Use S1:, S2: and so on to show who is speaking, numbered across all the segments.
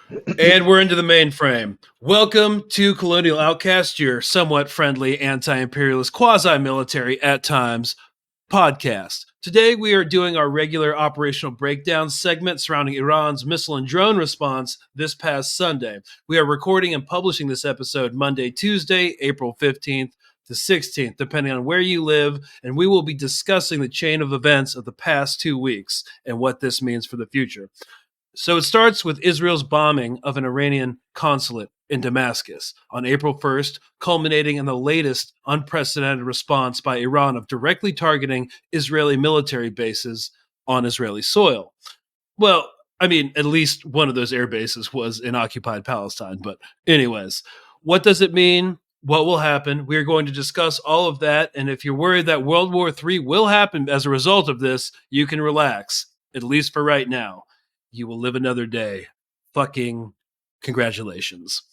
S1: And we're into the mainframe. Welcome to Colonial Outcast, your somewhat friendly anti-imperialist, quasi-military at times podcast. Today we are doing our regular operational breakdown segment surrounding Iran's missile and drone response this past Sunday. We are recording and publishing this episode Monday, Tuesday, April 15th to 16th, depending on where you live, and we will be discussing the chain of events of the past 2 weeks and what this means for the future. So it starts with Israel's bombing of an Iranian consulate in Damascus on April 1st, culminating in the latest unprecedented response by Iran of directly targeting Israeli military bases on Israeli soil. Well, I mean, at least one of those air bases was in occupied Palestine. But, anyways, what does it mean? What will happen? We are going to discuss all of that. And if you're worried that World War III will happen as a result of this, you can relax, at least for right now. You will live another day. Fucking congratulations.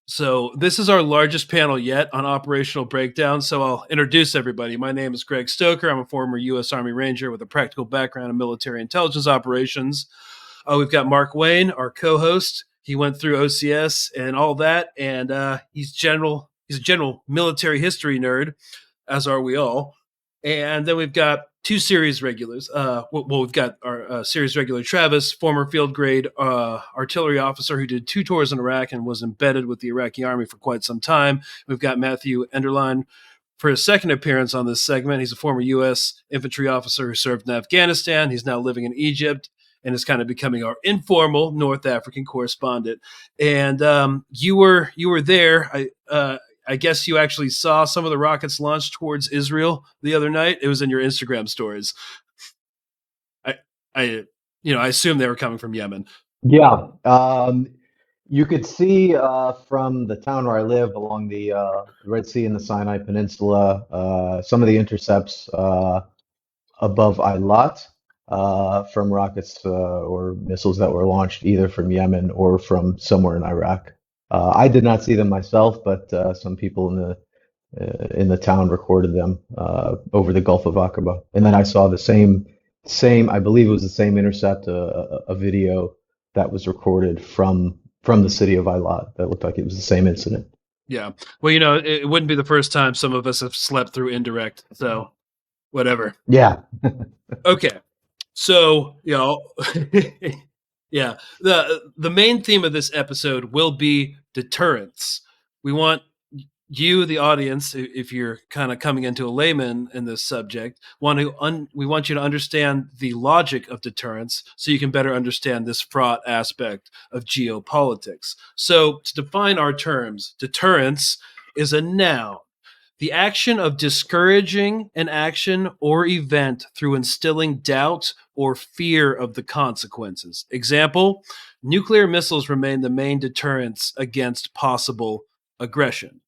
S1: So, this is our largest panel yet on operational breakdown. So, I'll introduce everybody. My name is Greg Stoker. I'm a former U.S. Army Ranger with a practical background in military intelligence operations. We've got Mark Wayne, our co-host. He went through OCS and all that, and he's a general military history nerd, as are we all. And then we've got two series regulars. We've got our series regular Travis, former field grade artillery officer who did 2 tours in Iraq and was embedded with the Iraqi army for quite some time. We've got Matthew Enderline for his second appearance on this segment. He's a former U.S. infantry officer who served in Afghanistan. He's now living in Egypt and is kind of becoming our informal North African correspondent. And you were there. I guess you actually saw some of the rockets launched towards Israel the other night. It was in your Instagram stories. I assume they were coming from Yemen.
S2: Yeah, you could see from the town where I live along the Red Sea and the Sinai Peninsula, some of the intercepts above Eilat from rockets or missiles that were launched either from Yemen or from somewhere in Iraq. I did not see them myself, but some people in the town recorded them over the Gulf of Aqaba, and then I saw the same. I believe it was the same intercept, a video that was recorded from the city of Eilat that looked like it was the same incident.
S1: Yeah. Well, it wouldn't be the first time some of us have slept through indirect. So whatever.
S2: Yeah.
S1: Okay. So, yeah. The main theme of this episode will be deterrence. We want you, the audience, if you're kind of coming into a layman in this subject, we want you to understand the logic of deterrence so you can better understand this fraught aspect of geopolitics. So, to define our terms, deterrence is a noun, the action of discouraging an action or event through instilling doubt or fear of the consequences. Example, nuclear missiles remain the main deterrence against possible aggression.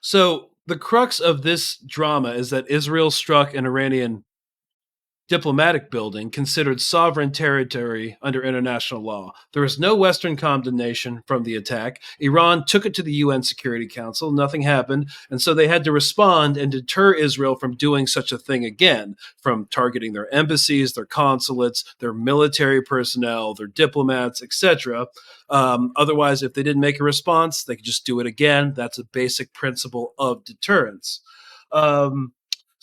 S1: So the crux of this drama is that Israel struck an Iranian diplomatic building considered sovereign territory under international law. There was no Western condemnation from the attack. Iran took it to the UN Security Council. Nothing happened. And so they had to respond and deter Israel from doing such a thing again, from targeting their embassies, their consulates, their military personnel, their diplomats, etc. Otherwise, if they didn't make a response, they could just do it again. That's a basic principle of deterrence.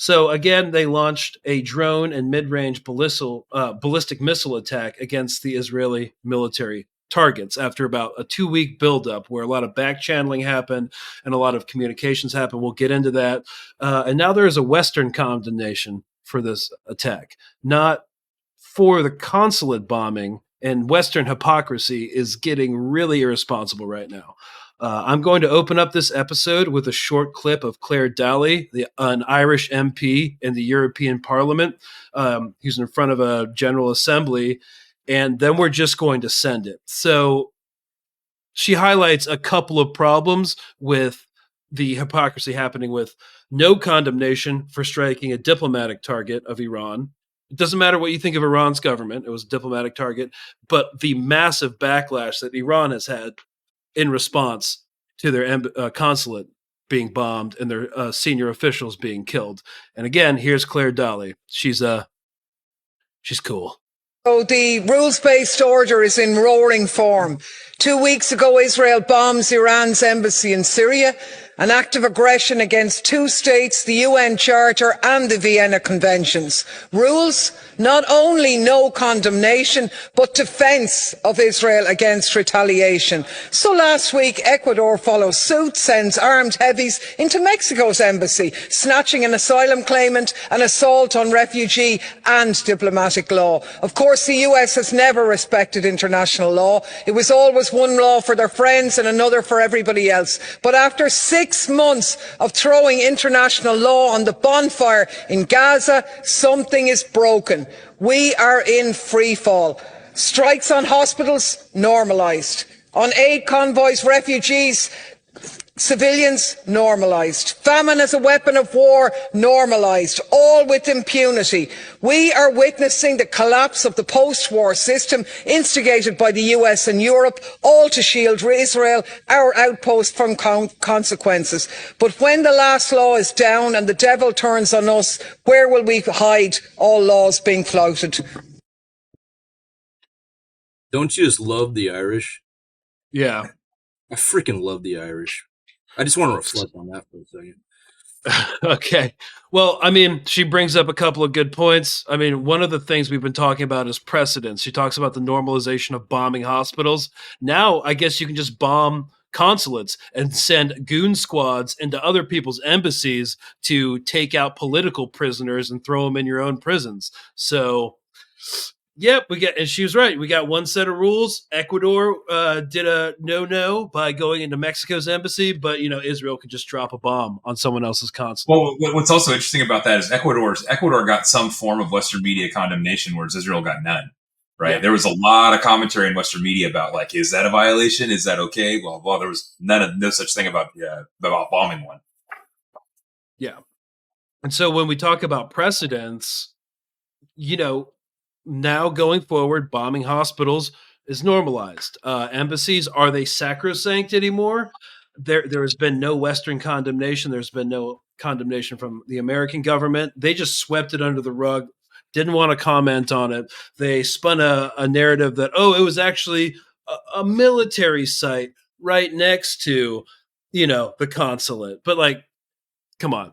S1: So again, they launched a drone and mid-range ballistic missile attack against the Israeli military targets after about a 2-week buildup where a lot of back channeling happened and a lot of communications happened. We'll get into that. And now there is a Western condemnation for this attack, not for the consulate bombing, and Western hypocrisy is getting really irresponsible right now. I'm going to open up this episode with a short clip of Claire Daly, an Irish MP in the European Parliament. He's in front of a General Assembly, and then we're just going to send it. So she highlights a couple of problems with the hypocrisy happening with no condemnation for striking a diplomatic target of Iran. It doesn't matter what you think of Iran's government. It was a diplomatic target, but the massive backlash that Iran has had in response to their consulate being bombed and their senior officials being killed. And again, here's Claire Daly. She's cool.
S3: So the rules-based order is in roaring form. 2 weeks ago, Israel bombs Iran's embassy in Syria, an act of aggression against two states, the UN Charter and the Vienna Conventions. Rules, not only no condemnation, but defence of Israel against retaliation. So last week, Ecuador follows suit, sends armed heavies into Mexico's embassy, snatching an asylum claimant, an assault on refugee and diplomatic law. Of course, the US has never respected international law. It was always one law for their friends and another for everybody else. But after 6 months of throwing international law on the bonfire in Gaza, something is broken. We are in free fall. Strikes on hospitals, normalised. On aid convoys, refugees, civilians, normalised. Famine as a weapon of war, normalised. All with impunity. We are witnessing the collapse of the post-war system instigated by the US and Europe, all to shield Israel, our outpost, from consequences. But when the last law is down and the devil turns on us, where will we hide, all laws being flouted?
S4: Don't you just love the Irish?
S1: Yeah.
S4: I freaking love the Irish. I just want to reflect on that for a second.
S1: Okay. Well, I mean, she brings up a couple of good points. I mean, one of the things we've been talking about is precedence. She talks about the normalization of bombing hospitals. Now, I guess you can just bomb consulates and send goon squads into other people's embassies to take out political prisoners and throw them in your own prisons. So, yep, and she was right. We got one set of rules. Ecuador did a no by going into Mexico's embassy, but Israel could just drop a bomb on someone else's consulate.
S5: Well, what's also interesting about that is Ecuador got some form of Western media condemnation, whereas Israel got none. Right? Yeah. There was a lot of commentary in Western media about is that a violation? Is that okay? Well, there was no such thing about bombing one.
S1: Yeah, and so when we talk about precedents, now going forward, bombing hospitals is normalized. Embassies, are they sacrosanct anymore? There has been no Western condemnation. There's been no condemnation from the American government. They just swept it under the rug, didn't want to comment on it. They spun a narrative that, it was actually a military site right next to, the consulate. But come on.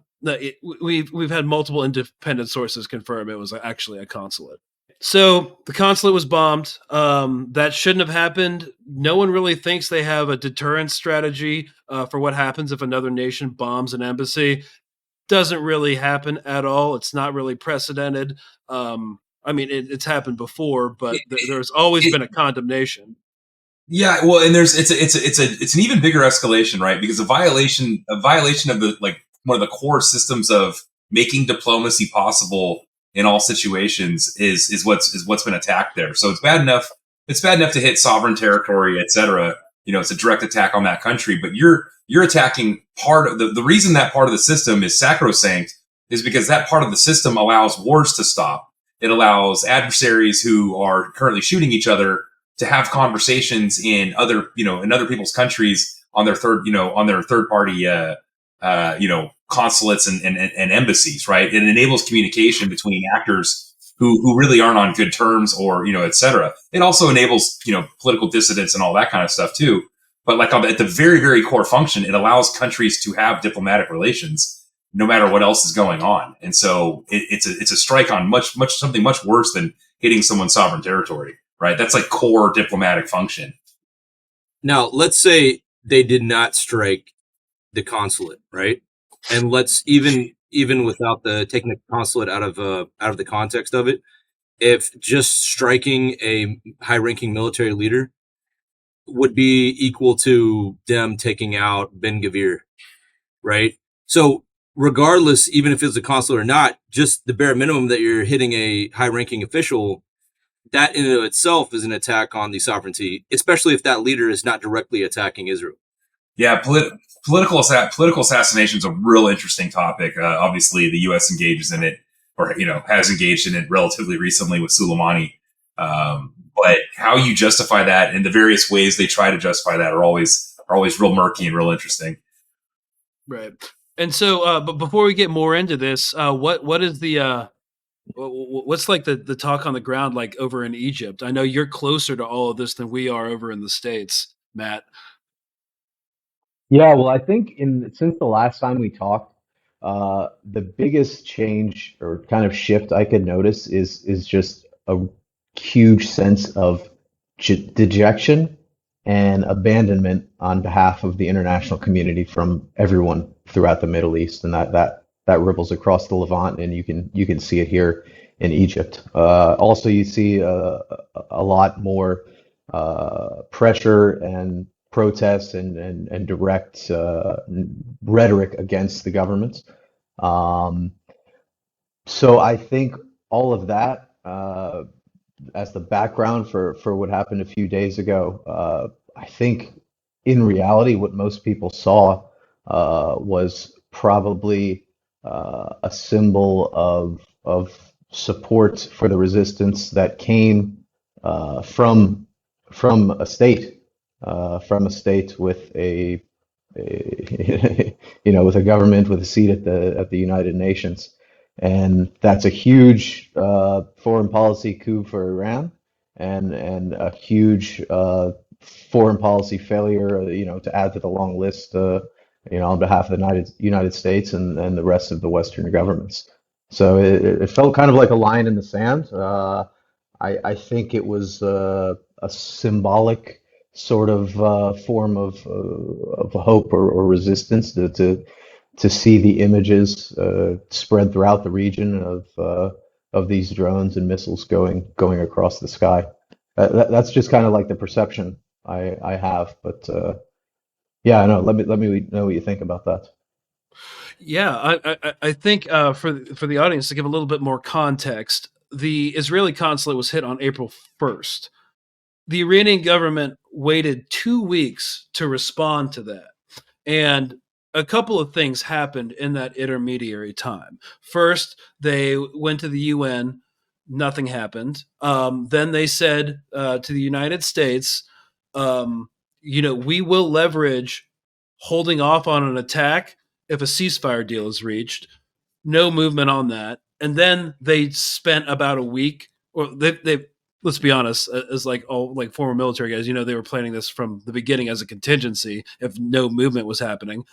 S1: We've had multiple independent sources confirm it was actually a consulate. So the consulate was bombed. That shouldn't have happened. No one really thinks they have a deterrence strategy for what happens if another nation bombs an embassy. Doesn't really happen at all. It's not really precedented. I mean, it's happened before, but there's always been a condemnation.
S5: Yeah, well, and it's an even bigger escalation, right? Because a violation of the one of the core systems of making diplomacy possible in all situations is what's been attacked there. So it's bad enough to hit sovereign territory, etc. It's a direct attack on that country, but you're attacking part of the reason that part of the system is sacrosanct is because that part of the system allows wars to stop. It allows adversaries who are currently shooting each other to have conversations in other people's countries on their third party consulates and embassies, right? It enables communication between actors who really aren't on good terms or, et cetera. It also enables, political dissidents and all that kind of stuff too. But at the very, very core function, it allows countries to have diplomatic relations no matter what else is going on. And so it's a strike on something much worse than hitting someone's sovereign territory, right? That's core diplomatic function.
S4: Now, let's say they did not strike the consulate, right? And let's even without taking the consulate out of the context of it, if just striking a high-ranking military leader would be equal to them taking out Ben Gvir, right? So regardless, even if it's a consulate or not, just the bare minimum that you're hitting a high-ranking official, that in and of itself is an attack on the sovereignty, especially if that leader is not directly attacking Israel.
S5: Yeah, political assassination is a real interesting topic. Obviously, the U.S. engages in it, or has engaged in it relatively recently with Soleimani. But how you justify that and the various ways they try to justify that are always real murky and real interesting.
S1: Right. And so, but before we get more into this, what is the What's like the talk on the ground like over in Egypt? I know you're closer to all of this than we are over in the States, Matt.
S2: Yeah, well, I think since the last time we talked, the biggest change or kind of shift I could notice is just a huge sense of dejection and abandonment on behalf of the international community from everyone throughout the Middle East, and that ripples across the Levant, and you can see it here in Egypt. Also, you see a lot more pressure and protests and direct rhetoric against the government. Um, so I think all of that as the background for what happened a few days ago, I think in reality what most people saw was probably a symbol of support for the resistance that came from a state from a state with a with a government with a seat at the United Nations, and that's a huge foreign policy coup for Iran, and a huge foreign policy failure, to add to the long list, on behalf of the United States and the rest of the Western governments. So it felt kind of like a line in the sand. I think it was a symbolic sort of form of hope or resistance to see the images spread throughout the region of these drones and missiles going across the sky. That's just kind of like the perception I have. But yeah, I know. Let me know what you think about that.
S1: Yeah, I think for the audience to give a little bit more context, the Israeli consulate was hit on April 1st. The Iranian government waited 2 weeks to respond to that. And a couple of things happened in that intermediary time. First, they went to the UN, nothing happened. Then they said to the United States, we will leverage holding off on an attack if a ceasefire deal is reached. No movement on that. And then they spent about a week, or they let's be honest, as like all like former military guys, they were planning this from the beginning as a contingency if no movement was happening.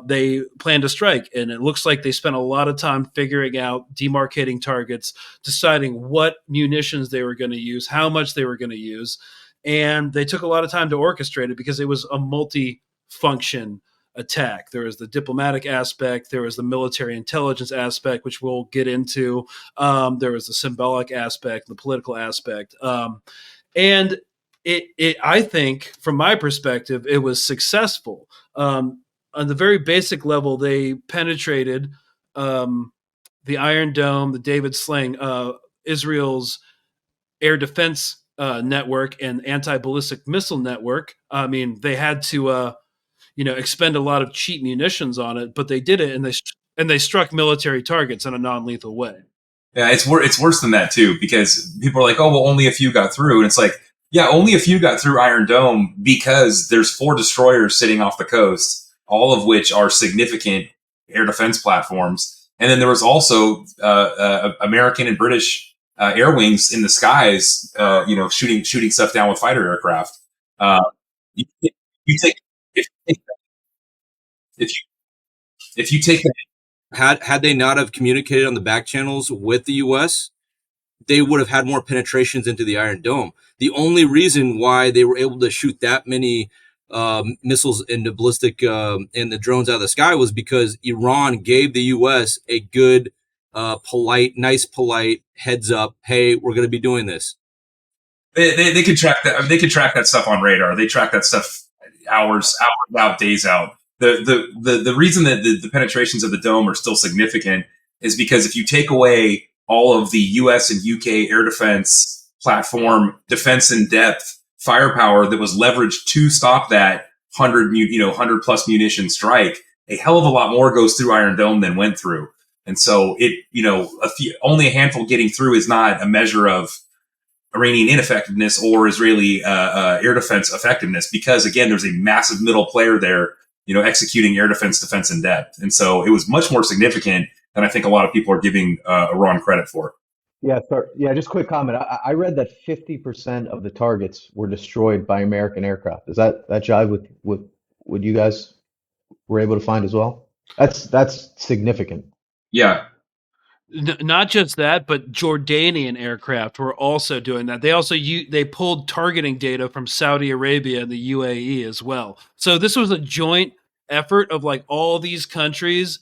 S1: They planned to strike, and it looks like they spent a lot of time figuring out demarcating targets, deciding what munitions they were going to use, how much they were going to use, and they took a lot of time to orchestrate it because it was a multi-function attack. There was the diplomatic aspect, there was the military intelligence aspect, which we'll get into. There was the symbolic aspect, the political aspect, and I think, from my perspective, it was successful. On the very basic level, they penetrated the Iron Dome, the David Sling, Israel's air defense network and anti-ballistic missile network. I mean, they had to expend a lot of cheap munitions on it, but they did it, and they struck military targets in a non-lethal way.
S5: Yeah, it's worse than that too, because people are like, oh well, only a few got through, and it's like, yeah, only a few got through Iron Dome because there's 4 destroyers sitting off the coast, all of which are significant air defense platforms, and then there was also American and British air wings in the skies, shooting stuff down with fighter aircraft. You, you take if you if you take
S4: Had they not have communicated on the back channels with the U.S., they would have had more penetrations into the Iron Dome. The only reason why they were able to shoot that many missiles into ballistic and the drones out of the sky was because Iran gave the U.S. a good, polite heads up. Hey, we're going to be doing this.
S5: They could track that. I mean, they could track that stuff on radar. They track that stuff hours out, days out. The reason that the penetrations of the dome are still significant is because if you take away all of the U.S. and U.K. air defense platform defense in depth firepower that was leveraged to stop that 100 plus munition strike, a hell of a lot more goes through Iron Dome than went through. And so only a handful getting through is not a measure of Iranian ineffectiveness or Israeli air defense effectiveness, because again, there's a massive middle player there, executing air defense in depth. And so it was much more significant than I think a lot of people are giving Iran credit for.
S2: Yeah, sorry. Yeah, just quick comment. I read that 50% of the targets were destroyed by American aircraft. Is that jive with what you guys were able to find as well? That's significant.
S5: Yeah,
S1: Not just that, but Jordanian aircraft were also doing that. They also they pulled targeting data from Saudi Arabia and the UAE as well. So this was a joint effort of like all these countries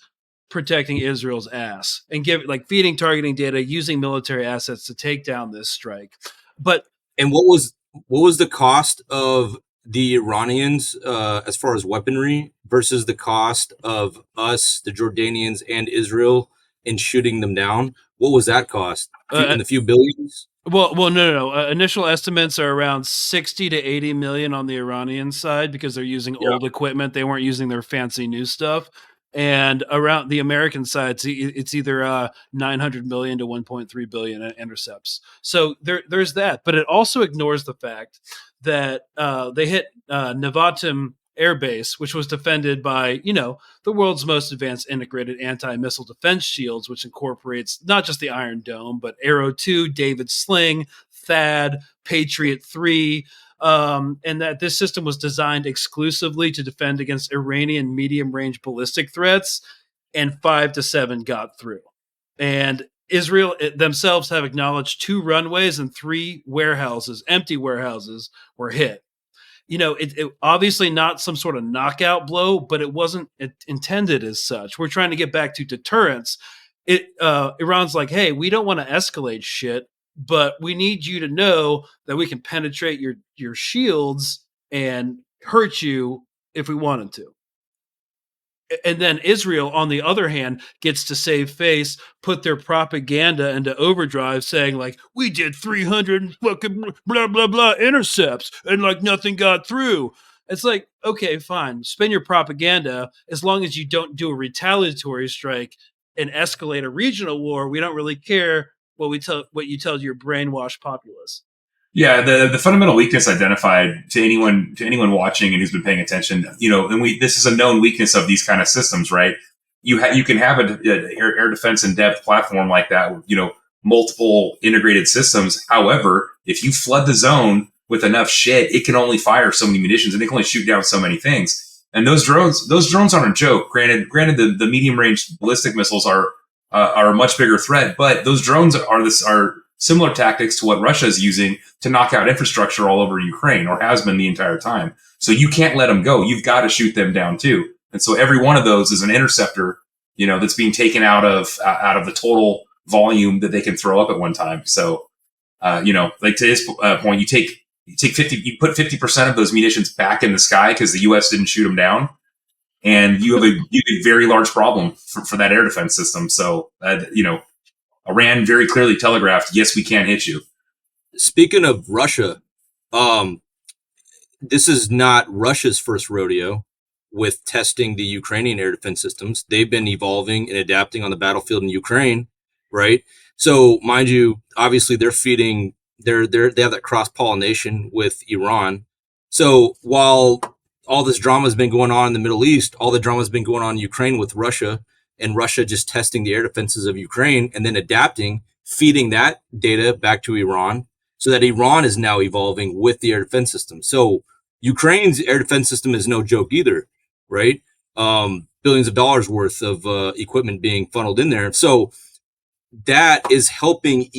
S1: protecting Israel's ass and feeding targeting data using military assets to take down this strike. But
S4: And what was the cost of the Iranians as far as weaponry versus the cost of us, the Jordanians, and Israel in shooting them down? What was that cost? In the few billions?
S1: Well, no. Initial estimates are around 60 to 80 million on the Iranian side because they're using old equipment. They weren't using their fancy new stuff. And around the American side, it's either 900 million to 1.3 billion intercepts. So there's that. But it also ignores the fact that they hit Nevatim Air Base, which was defended by, the world's most advanced integrated anti-missile defense shields, which incorporates not just the Iron Dome, but Arrow 2, David Sling, THAAD, Patriot 3, and that this system was designed exclusively to defend against Iranian medium-range ballistic threats, and 5 to 7 got through. And Israel themselves have acknowledged 2 runways and 3 warehouses, empty warehouses, were hit. It obviously not some sort of knockout blow, but it wasn't intended as such. We're trying to get back to deterrence. Iran's like, hey, we don't want to escalate shit, but we need you to know that we can penetrate your shields and hurt you if we wanted to. And then Israel, on the other hand, gets to save face, put their propaganda into overdrive, saying like, we did 300 fucking blah, blah, blah intercepts and like nothing got through. It's like, okay, fine. Spin your propaganda. As long as you don't do a retaliatory strike and escalate a regional war, we don't really care what you tell your brainwashed populace.
S5: Yeah, the fundamental weakness identified to anyone watching and who's been paying attention, and this is a known weakness of these kind of systems, right? You can have an air defense in depth platform like that, multiple integrated systems. However, if you flood the zone with enough shit, it can only fire so many munitions and it can only shoot down so many things. And those drones aren't a joke. Granted, the medium range ballistic missiles are a much bigger threat, but those drones are similar tactics to what Russia is using to knock out infrastructure all over Ukraine, or has been the entire time. So you can't let them go. You've got to shoot them down too. And so every one of those is an interceptor, that's being taken out of the total volume that they can throw up at one time. So, like to his point, you put 50% of those munitions back in the sky because the U.S. didn't shoot them down, and you have a very large problem for that air defense system. So, Iran very clearly telegraphed, yes, we can hit you.
S4: Speaking of Russia, this is not Russia's first rodeo with testing the Ukrainian air defense systems. They've been evolving and adapting on the battlefield in Ukraine, right? So, mind you, obviously they have that cross-pollination with Iran. So while all this drama has been going on in the Middle East, all the drama has been going on in Ukraine with Russia, and Russia just testing the air defenses of Ukraine and then adapting, feeding that data back to Iran, so that Iran is now evolving with the air defense system. So Ukraine's air defense system is no joke either, right? Billions of dollars worth of equipment being funneled in there. So that is helping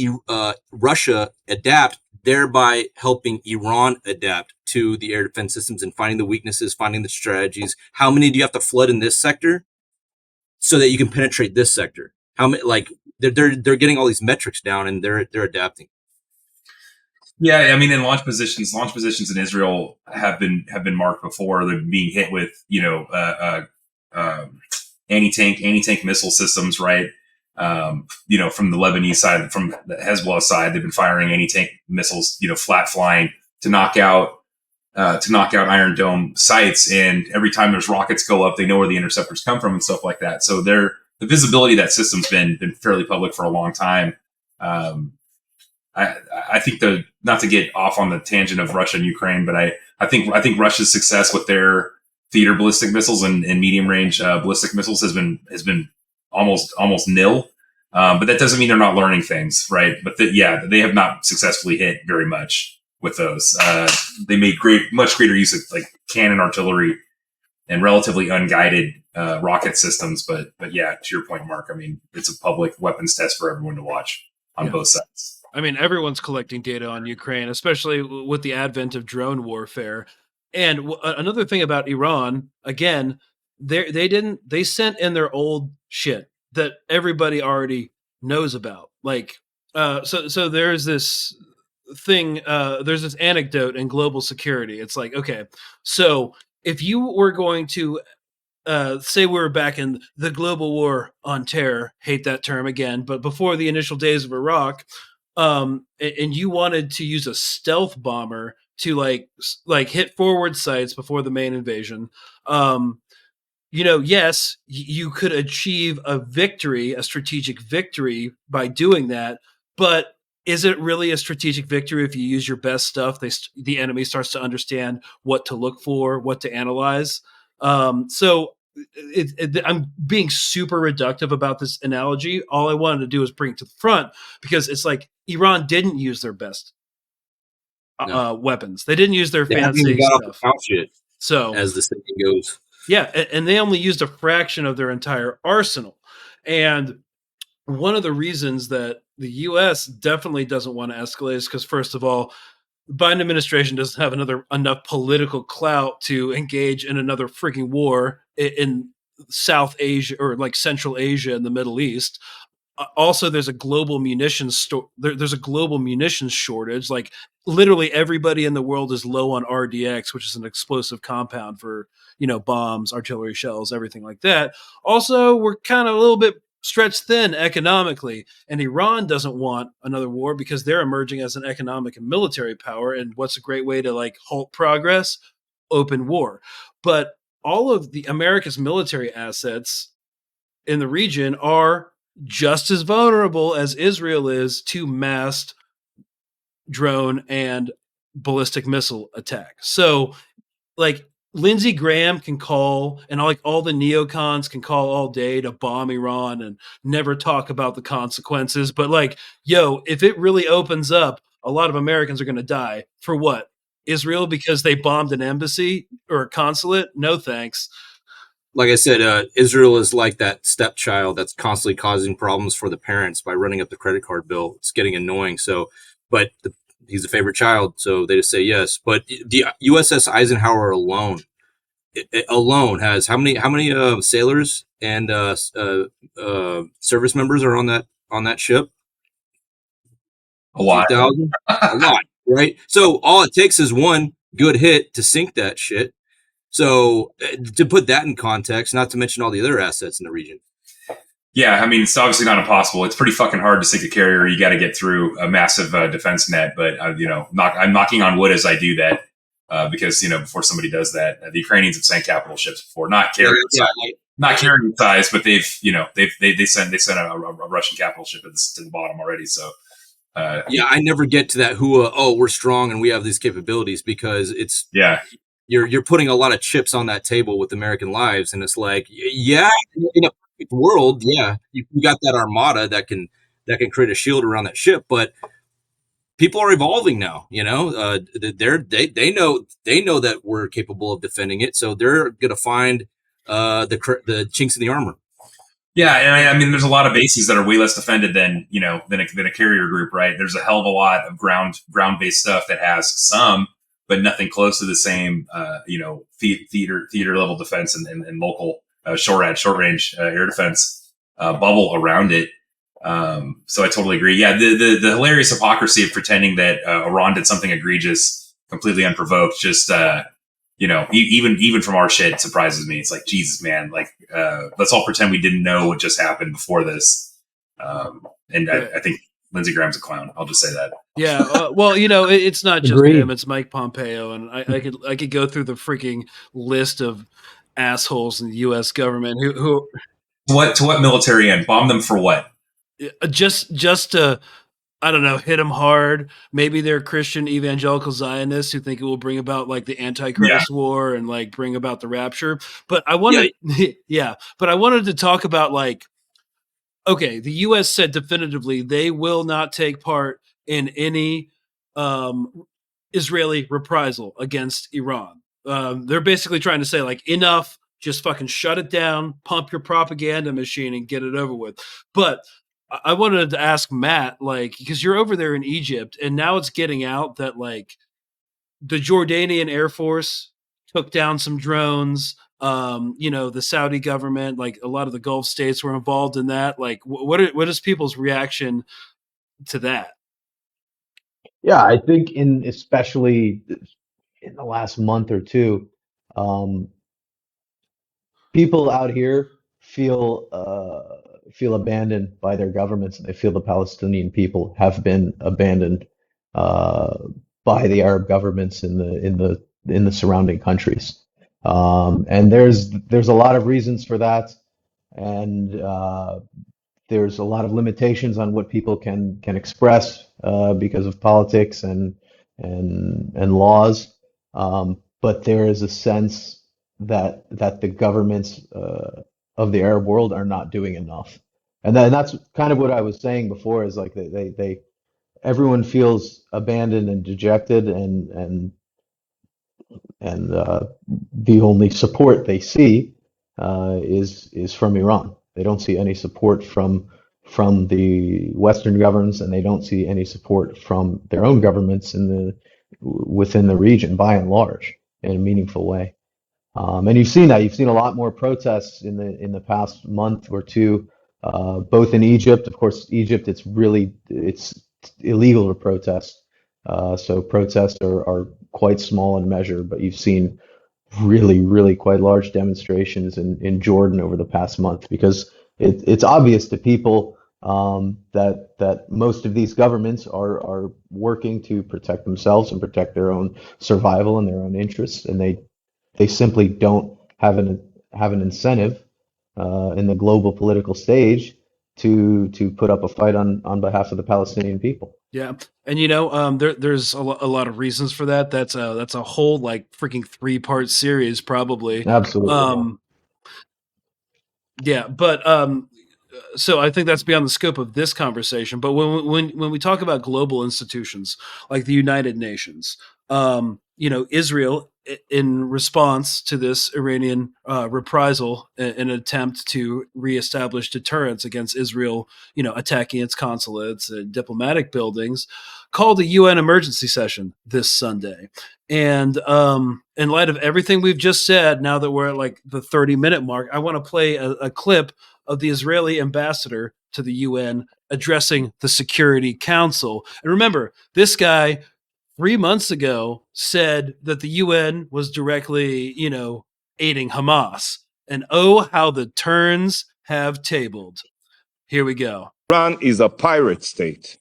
S4: Russia adapt, thereby helping Iran adapt to the air defense systems and finding the weaknesses, finding the strategies. How many do you have to flood in this sector so that you can penetrate this sector? How many? Like they're getting all these metrics down and they're adapting.
S5: Yeah, I mean, in launch positions in Israel have been marked before. They're being hit with anti-tank missile systems, right? From the Lebanese side, from the Hezbollah side, they've been firing anti-tank missiles, flat flying to knock out Iron Dome sites. And every time there's rockets go up, they know where the interceptors come from and stuff like that. So the visibility of that system's been fairly public for a long time. I think not to get off on the tangent of Russia and Ukraine, but I think Russia's success with their theater ballistic missiles and medium range ballistic missiles has been almost nil. But that doesn't mean they're not learning things, right? But they have not successfully hit very much with those. They made much greater use of like cannon artillery and relatively unguided rocket systems. But yeah, to your point, Mark, I mean, it's a public weapons test for everyone to watch on both sides.
S1: I mean, everyone's collecting data on Ukraine, especially with the advent of drone warfare. And another thing about Iran, again, they sent in their old shit that everybody already knows about. Like, so there's this thing, there's this anecdote in global security. It's like, okay, so if you were going to say we were back in the global war on terror, hate that term again, but before the initial days of Iraq, and you wanted to use a stealth bomber to like hit forward sites before the main invasion, yes, you could achieve a victory, a strategic victory by doing that, but is it really a strategic victory if you use your best stuff? The enemy starts to understand what to look for, what to analyze. So I'm being super reductive about this analogy. All I wanted to do is bring it to the front because it's like Iran didn't use their best weapons. They didn't use their fancy stuff.
S4: Shit, so as the saying goes.
S1: Yeah, and they only used a fraction of their entire arsenal. And one of the reasons that the U.S. definitely doesn't want to escalate is because, first of all, the Biden administration doesn't have enough political clout to engage in another freaking war in South Asia or like Central Asia and the Middle East. Also, there's a global munitions there's a global munitions shortage. Like literally everybody in the world is low on RDX, which is an explosive compound for bombs, artillery shells, everything like that. Also, we're kind of a little bit stretched thin economically, and Iran doesn't want another war because they're emerging as an economic and military power. And what's a great way to like halt progress? Open war. But all of the America's military assets in the region are just as vulnerable as Israel is to massed drone and ballistic missile attack. So like Lindsey Graham can call, and like all the neocons can call all day to bomb Iran and never talk about the consequences. But like, if it really opens up, a lot of Americans are going to die. For what? Israel because they bombed an embassy or a consulate? No thanks.
S4: Like I said, Israel is like that stepchild that's constantly causing problems for the parents by running up the credit card bill. It's getting annoying. So, but he's a favorite child, so they just say yes. But the USS Eisenhower alone has how many sailors and service members are on that ship?
S5: A lot.
S4: A lot, right? So all it takes is one good hit to sink that shit. So to put that in context, not to mention all the other assets in the region.
S5: Yeah, I mean, it's obviously not impossible. It's pretty fucking hard to sink a carrier. You got to get through a massive defense net. But, I'm knocking on wood as I do that because, before somebody does that, the Ukrainians have sank capital ships before, not carrier size, but they've sent a Russian capital ship to the bottom already. So,
S4: I never get to that we're strong and we have these capabilities because it's you're putting a lot of chips on that table with American lives, and it's like in a perfect world, you got that armada that can create a shield around that ship, but people are evolving now. They know that we're capable of defending it, so they're going to find the chinks in the armor.
S5: Yeah, and I mean, there's a lot of bases that are way less defended than a carrier group, right? There's a hell of a lot of ground-based stuff that has some, but nothing close to the same, theater level defense and local short range air defense bubble around it. So I totally agree. Yeah, the hilarious hypocrisy of pretending that Iran did something egregious, completely unprovoked, just even from our shit surprises me. It's like, Jesus, man, like let's all pretend we didn't know what just happened before this. I think Lindsey Graham's a clown. I'll just say that.
S1: Yeah, it's not just him; it's Mike Pompeo, and I could go through the freaking list of assholes in the U.S. government who
S5: to what military end? Bomb them for what?
S1: Just to, I don't know, hit them hard. Maybe they're Christian evangelical Zionists who think it will bring about like the Antichrist war and like bring about the rapture. But I wanted, but I wanted to talk about like okay, the U.S. said definitively they will not take part in any Israeli reprisal against Iran. They're basically trying to say, like, enough, just fucking shut it down, pump your propaganda machine, and get it over with. But I wanted to ask Matt, like, because you're over there in Egypt, and now it's getting out that, like, the Jordanian Air Force took down some drones. The Saudi government, like a lot of the Gulf states, were involved in that. Like, what is people's reaction to that?
S2: Yeah, I think especially in the last month or two, um, people out here feel abandoned by their governments, and they feel the Palestinian people have been abandoned uh, by the Arab governments in the surrounding countries. And there's a lot of reasons for that, and there's a lot of limitations on what people can express because of politics and laws. But there is a sense that the governments of the Arab world are not doing enough, and that's kind of what I was saying before. Is like they everyone feels abandoned and dejected, and the only support they see is from Iran. They don't see any support from the Western governments, and they don't see any support from their own governments within the region, by and large, in a meaningful way. And you've seen that. You've seen a lot more protests in the past month or two, both in Egypt. Of course, Egypt, it's illegal to protest. So protests are quite small in measure, but you've seen really, really quite large demonstrations in Jordan over the past month, because it's obvious to people that most of these governments are working to protect themselves and protect their own survival and their own interests, and they simply don't have an incentive in the global political stage to put up a fight on behalf of the Palestinian people.
S1: Yeah, and there's a lot of reasons for that. That's a whole like freaking 3-part series, probably.
S2: Absolutely.
S1: Yeah, but so I think that's beyond the scope of this conversation. But when we talk about global institutions like the United Nations, Israel, in response to this Iranian reprisal, an attempt to reestablish deterrence against Israel, attacking its consulates and diplomatic buildings, called a UN emergency session this Sunday. And in light of everything we've just said, now that we're at like the 30-minute mark, I want to play a clip of the Israeli ambassador to the UN addressing the Security Council. And remember, this guy 3 months ago said that the UN was directly, aiding Hamas. And oh, how the turns have tabled. Here we go.
S6: Iran is a pirate state.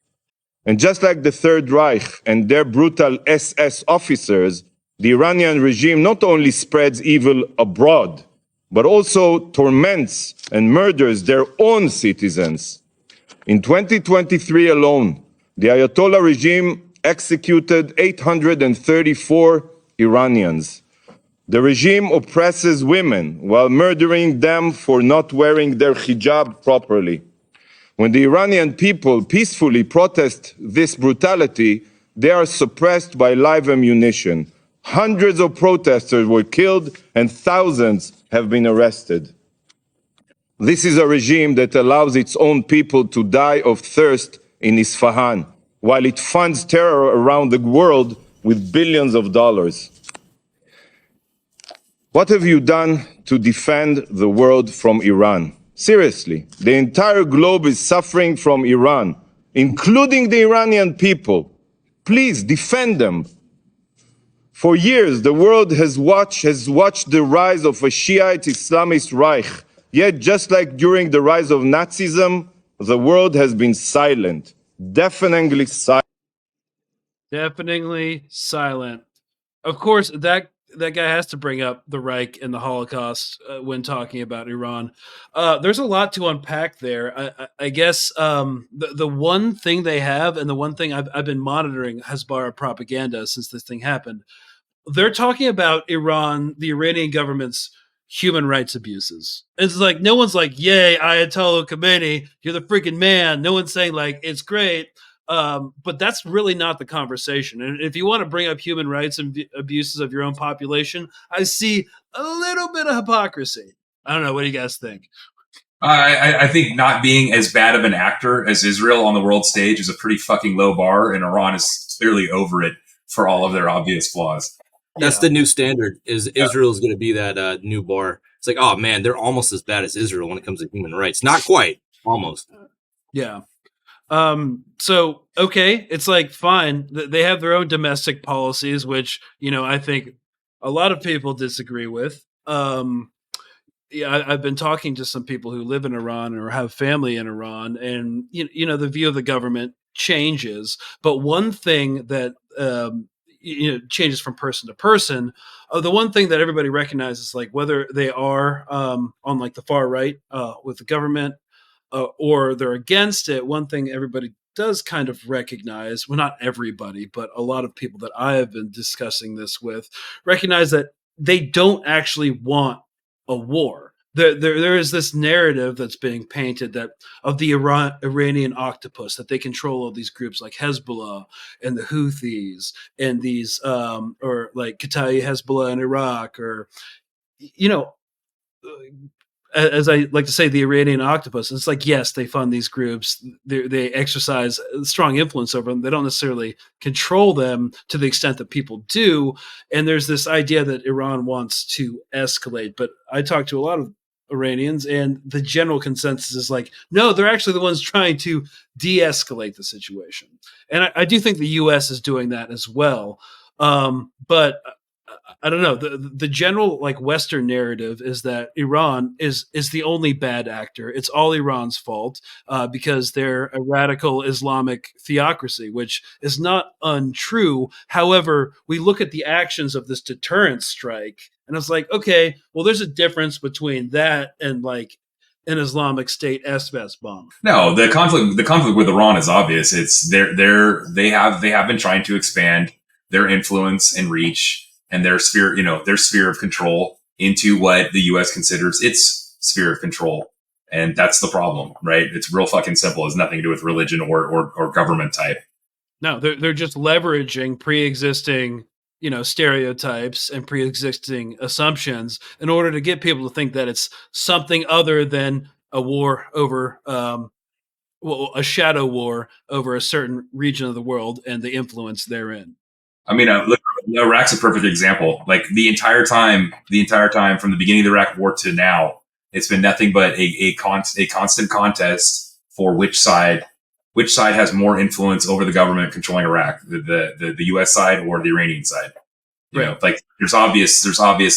S6: And just like the Third Reich and their brutal SS officers, the Iranian regime not only spreads evil abroad, but also torments and murders their own citizens. In 2023 alone, the Ayatollah regime executed 834 Iranians. The regime oppresses women while murdering them for not wearing their hijab properly. When the Iranian people peacefully protest this brutality, they are suppressed by live ammunition. Hundreds of protesters were killed and thousands have been arrested. This is a regime that allows its own people to die of thirst in Isfahan, while it funds terror around the world with billions of dollars. What have you done to defend the world from Iran? Seriously, the entire globe is suffering from Iran, including the Iranian people. Please defend them. For years, the world has watched the rise of a Shiite Islamist Reich. Yet, just like during the rise of Nazism, the world has been silent, deafeningly silent.
S1: Deafeningly silent. Of course, that guy has to bring up the Reich and the Holocaust when talking about Iran. There's a lot to unpack there. I guess the one thing they have, and the one thing I've been monitoring Hezbollah propaganda since this thing happened, they're talking about Iran, the Iranian government's human rights abuses. It's like no one's like, "Yay, Ayatollah Khomeini, you're the freaking man." No one's saying like it's great. But that's really not the conversation. And if you want to bring up human rights and abuses of your own population, I see a little bit of hypocrisy. I don't know. What do you guys think?
S5: I think not being as bad of an actor as Israel on the world stage is a pretty fucking low bar, and Iran is clearly over it for all of their obvious flaws.
S4: That's the new standard. Is Israel's going to be that new bar? It's like, oh man, they're almost as bad as Israel when it comes to human rights. Not quite, almost.
S1: Yeah. So okay, it's like fine. They have their own domestic policies, which I think a lot of people disagree with. Yeah, I've been talking to some people who live in Iran or have family in Iran, and the view of the government changes. But one thing that changes from person to person. The one thing that everybody recognizes, like whether they are on like the far right with the government or they're against it, one thing everybody does kind of recognize, well, not everybody, but a lot of people that I have been discussing this with recognize that they don't actually want a war. There is this narrative that's being painted that of the Iranian octopus, that they control all these groups like Hezbollah and the Houthis and these or like Kataib Hezbollah in Iraq, or as I like to say, the Iranian octopus. It's like, yes, they fund these groups. They exercise strong influence over them. They don't necessarily control them to the extent that people do. And there's this idea that Iran wants to escalate. But I talked to a lot of Iranians, and the general consensus is like, no, they're actually the ones trying to de-escalate the situation. And I do think the U.S. is doing that as well. But I don't know. The general like Western narrative is that Iran is the only bad actor. It's all Iran's fault because they're a radical Islamic theocracy, which is not untrue. However, we look at the actions of this deterrence strike, and it's like, okay, well, there's a difference between that and like an Islamic State SVS bomb.
S5: No, the conflict with Iran is obvious. It's they have been trying to expand their influence and reach and their sphere of control into what the U.S. considers its sphere of control. And that's the problem, right? It's real fucking simple. It has nothing to do with religion or government type.
S1: No, they're just leveraging pre-existing, stereotypes and pre-existing assumptions in order to get people to think that it's something other than a war over, a shadow war over a certain region of the world and the influence therein.
S5: I mean, look, Iraq's a perfect example. Like the entire time from the beginning of the Iraq War to now, it's been nothing but a constant contest for which side has more influence over the government controlling Iraq, the U.S. side or the Iranian side. You know, like there's obvious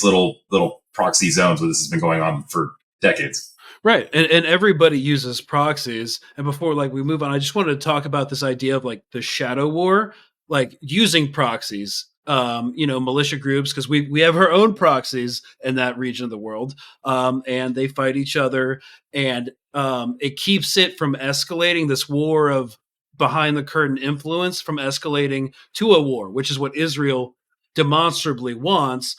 S5: little proxy zones where this has been going on for decades.
S1: Right. And everybody uses proxies. And before like we move on, I just wanted to talk about this idea of like the shadow war, like using proxies, militia groups, because we have our own proxies in that region of the world, and they fight each other, and it keeps it from escalating, this war of behind the curtain influence from escalating to a war, which is what Israel demonstrably wants,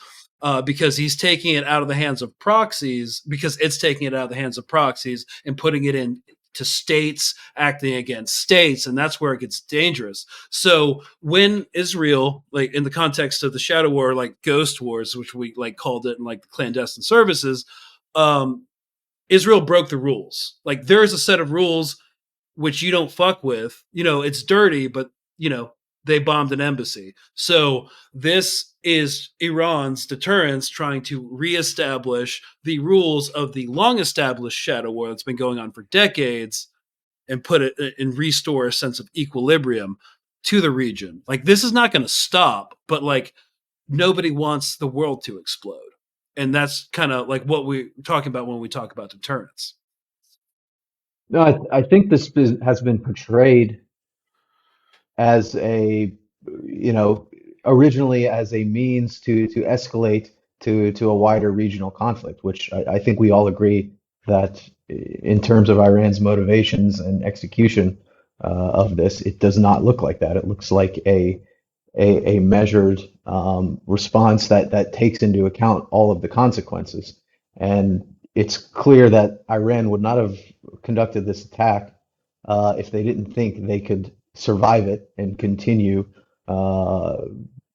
S1: because he's taking it out of the hands of proxies, because it's taking it out of the hands of proxies and putting it in to states acting against states, and that's where it gets dangerous. So when Israel, like in the context of the shadow war, like ghost wars, which we like called it in like the clandestine services, Israel broke the rules. Like there is a set of rules which you don't fuck with. It's dirty, but they bombed an embassy. So this is Iran's deterrence trying to reestablish the rules of the long-established shadow war that's been going on for decades and put it and restore a sense of equilibrium to the region. Like this is not going to stop, but like nobody wants the world to explode. And that's kind of like what we're talking about when we talk about deterrence.
S2: No, I think this has been portrayed as originally as a means to escalate to a wider regional conflict, which I think we all agree that in terms of Iran's motivations and execution of this, it does not look like that. It looks like a measured response that takes into account all of the consequences. And it's clear that Iran would not have conducted this attack if they didn't think they could survive it and continue uh,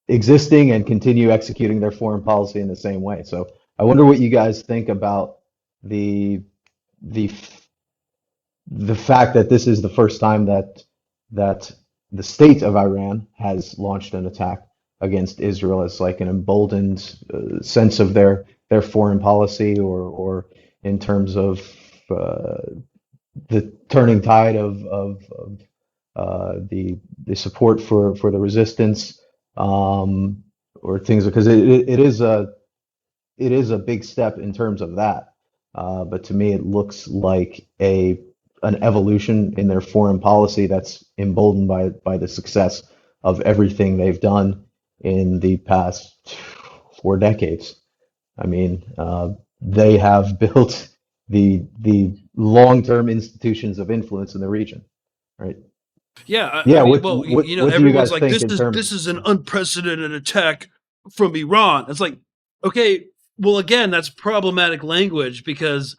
S2: existing and continue executing their foreign policy in the same way. So I wonder what you guys think about the the the fact that this is the first time that the state of Iran has launched an attack against Israel as like an emboldened sense of their foreign policy, or in terms of uh, the turning tide of the support for the resistance, or things, because it is a big step in terms of that. But to me, it looks like an evolution in their foreign policy that's emboldened by the success of everything they've done in the past 4 decades. I mean, they have built the long-term institutions of influence in the region, right?
S1: Yeah, I
S2: Yeah.
S1: mean,
S2: What
S1: well,
S2: what what do you
S1: everyone's
S2: guys
S1: like,
S2: think in terms?
S1: this is an unprecedented attack from Iran. It's like, okay, well, again, that's problematic language because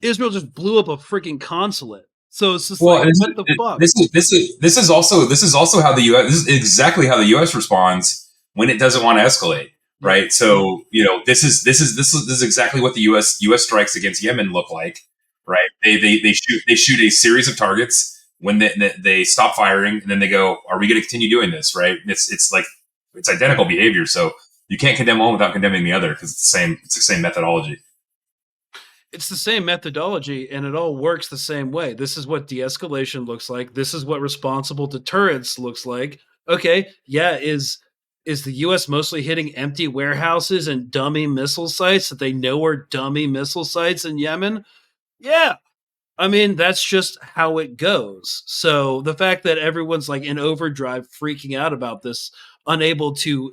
S1: Israel just blew up a freaking consulate. So it's just
S5: Well,
S1: like,
S5: and
S1: what the fuck?
S5: this is also how the U.S. This is exactly how the U.S. responds when it doesn't want to escalate,
S1: Yeah.
S5: right? So this is exactly what the U.S. strikes against Yemen look like, right? They shoot a series of targets. When they stop firing, and then they go, "Are we going to continue doing this?" Right? It's like it's identical behavior. So you can't condemn one without condemning the other because it's the same methodology.
S1: It's the same methodology and it all works the same way. This is what de-escalation looks like. This is what responsible deterrence looks like. Okay, yeah, is the US mostly hitting empty warehouses and dummy missile sites that they know are dummy missile sites in Yemen? Yeah. I mean, that's just how it goes. So the fact that everyone's like in overdrive freaking out about this, unable to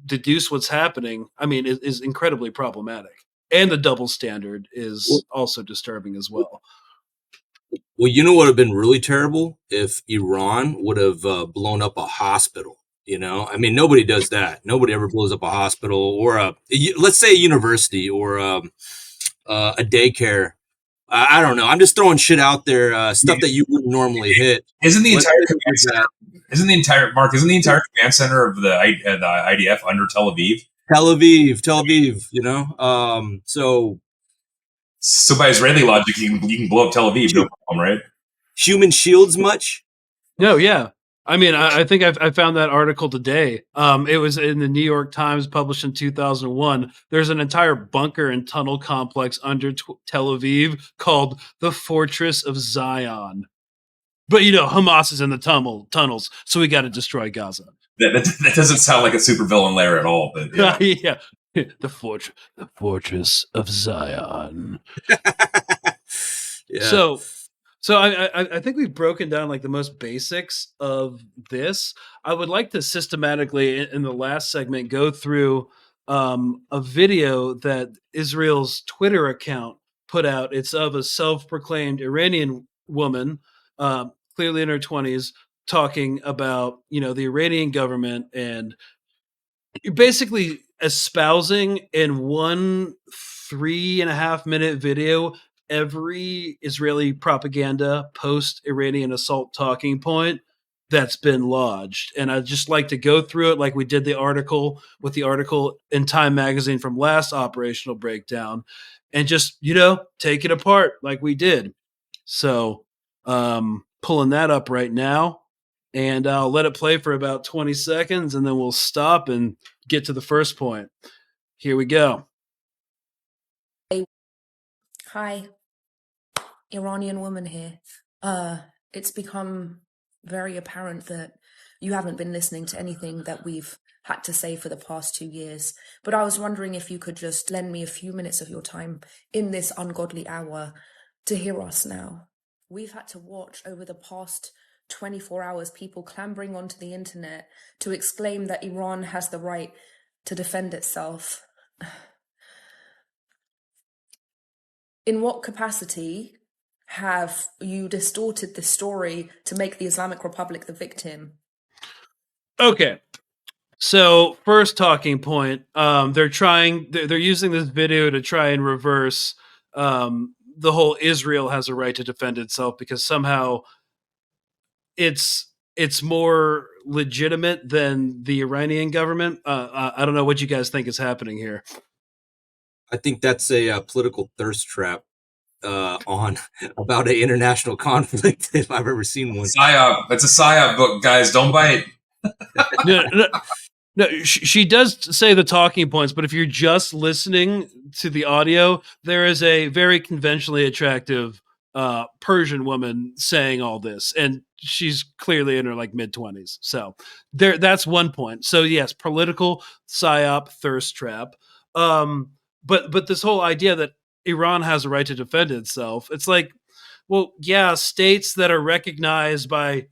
S1: deduce what's happening, I mean, is incredibly problematic. And the double standard is also disturbing as well.
S4: Well, you know what would have been really terrible if Iran would have blown up a hospital. I mean, nobody does that. Nobody ever blows up a hospital or let's say a university or a daycare. I don't know. I'm just throwing shit out there, stuff that you wouldn't normally hit.
S5: Isn't the
S4: Let's
S5: entire
S4: say
S5: command
S4: that.
S5: center? Isn't the entire command center of the IDF under Tel Aviv?
S4: Tel Aviv.
S5: So by Israeli logic, you can blow up Tel Aviv, no problem, right?
S4: Human shields much?
S1: No, yeah. I mean, I think I found that article today. It was in the New York Times, published in 2001. There's an entire bunker and tunnel complex under Tel Aviv called the Fortress of Zion. But Hamas is in the tunnels, so we got to destroy Gaza.
S5: That doesn't sound like a supervillain lair at all. But yeah.
S1: Yeah, the Fortress of Zion.
S4: Yeah.
S1: So I think we've broken down like the most basics of this. I would like to systematically in the last segment go through a video that Israel's Twitter account put out. It's of a self-proclaimed Iranian woman, clearly in her 20s, talking about the Iranian government, and basically espousing in one 3.5-minute video every Israeli propaganda post-Iranian assault talking point that's been lodged. And I'd just like to go through it like we did the article in Time Magazine from last operational breakdown, and just, take it apart like we did. So pulling that up right now, and I'll let it play for about 20 seconds, and then we'll stop and get to the first point. Here we go.
S7: Hi, Iranian woman here. It's become very apparent that you haven't been listening to anything that we've had to say for the past 2 years, but I was wondering if you could just lend me a few minutes of your time in this ungodly hour to hear us now. We've had to watch over the past 24 hours people clambering onto the internet to exclaim that Iran has the right to defend itself. In what capacity have you distorted the story to make the Islamic Republic the victim?
S1: Okay. So first talking point, they're using this video to try and reverse the whole Israel has a right to defend itself because somehow it's more legitimate than the Iranian government. I don't know what you guys think is happening here.
S4: I think that's a political thirst trap on about an international conflict if I've ever seen one.
S5: PSYOP. That's a PSYOP book, guys. Don't bite.
S1: No, she does say the talking points, but if you're just listening to the audio, there is a very conventionally attractive Persian woman saying all this, and she's clearly in her like mid-20s. So that's one point. So yes, political psyop thirst trap. But this whole idea that Iran has a right to defend itself, it's like, well, yeah, states that are recognized by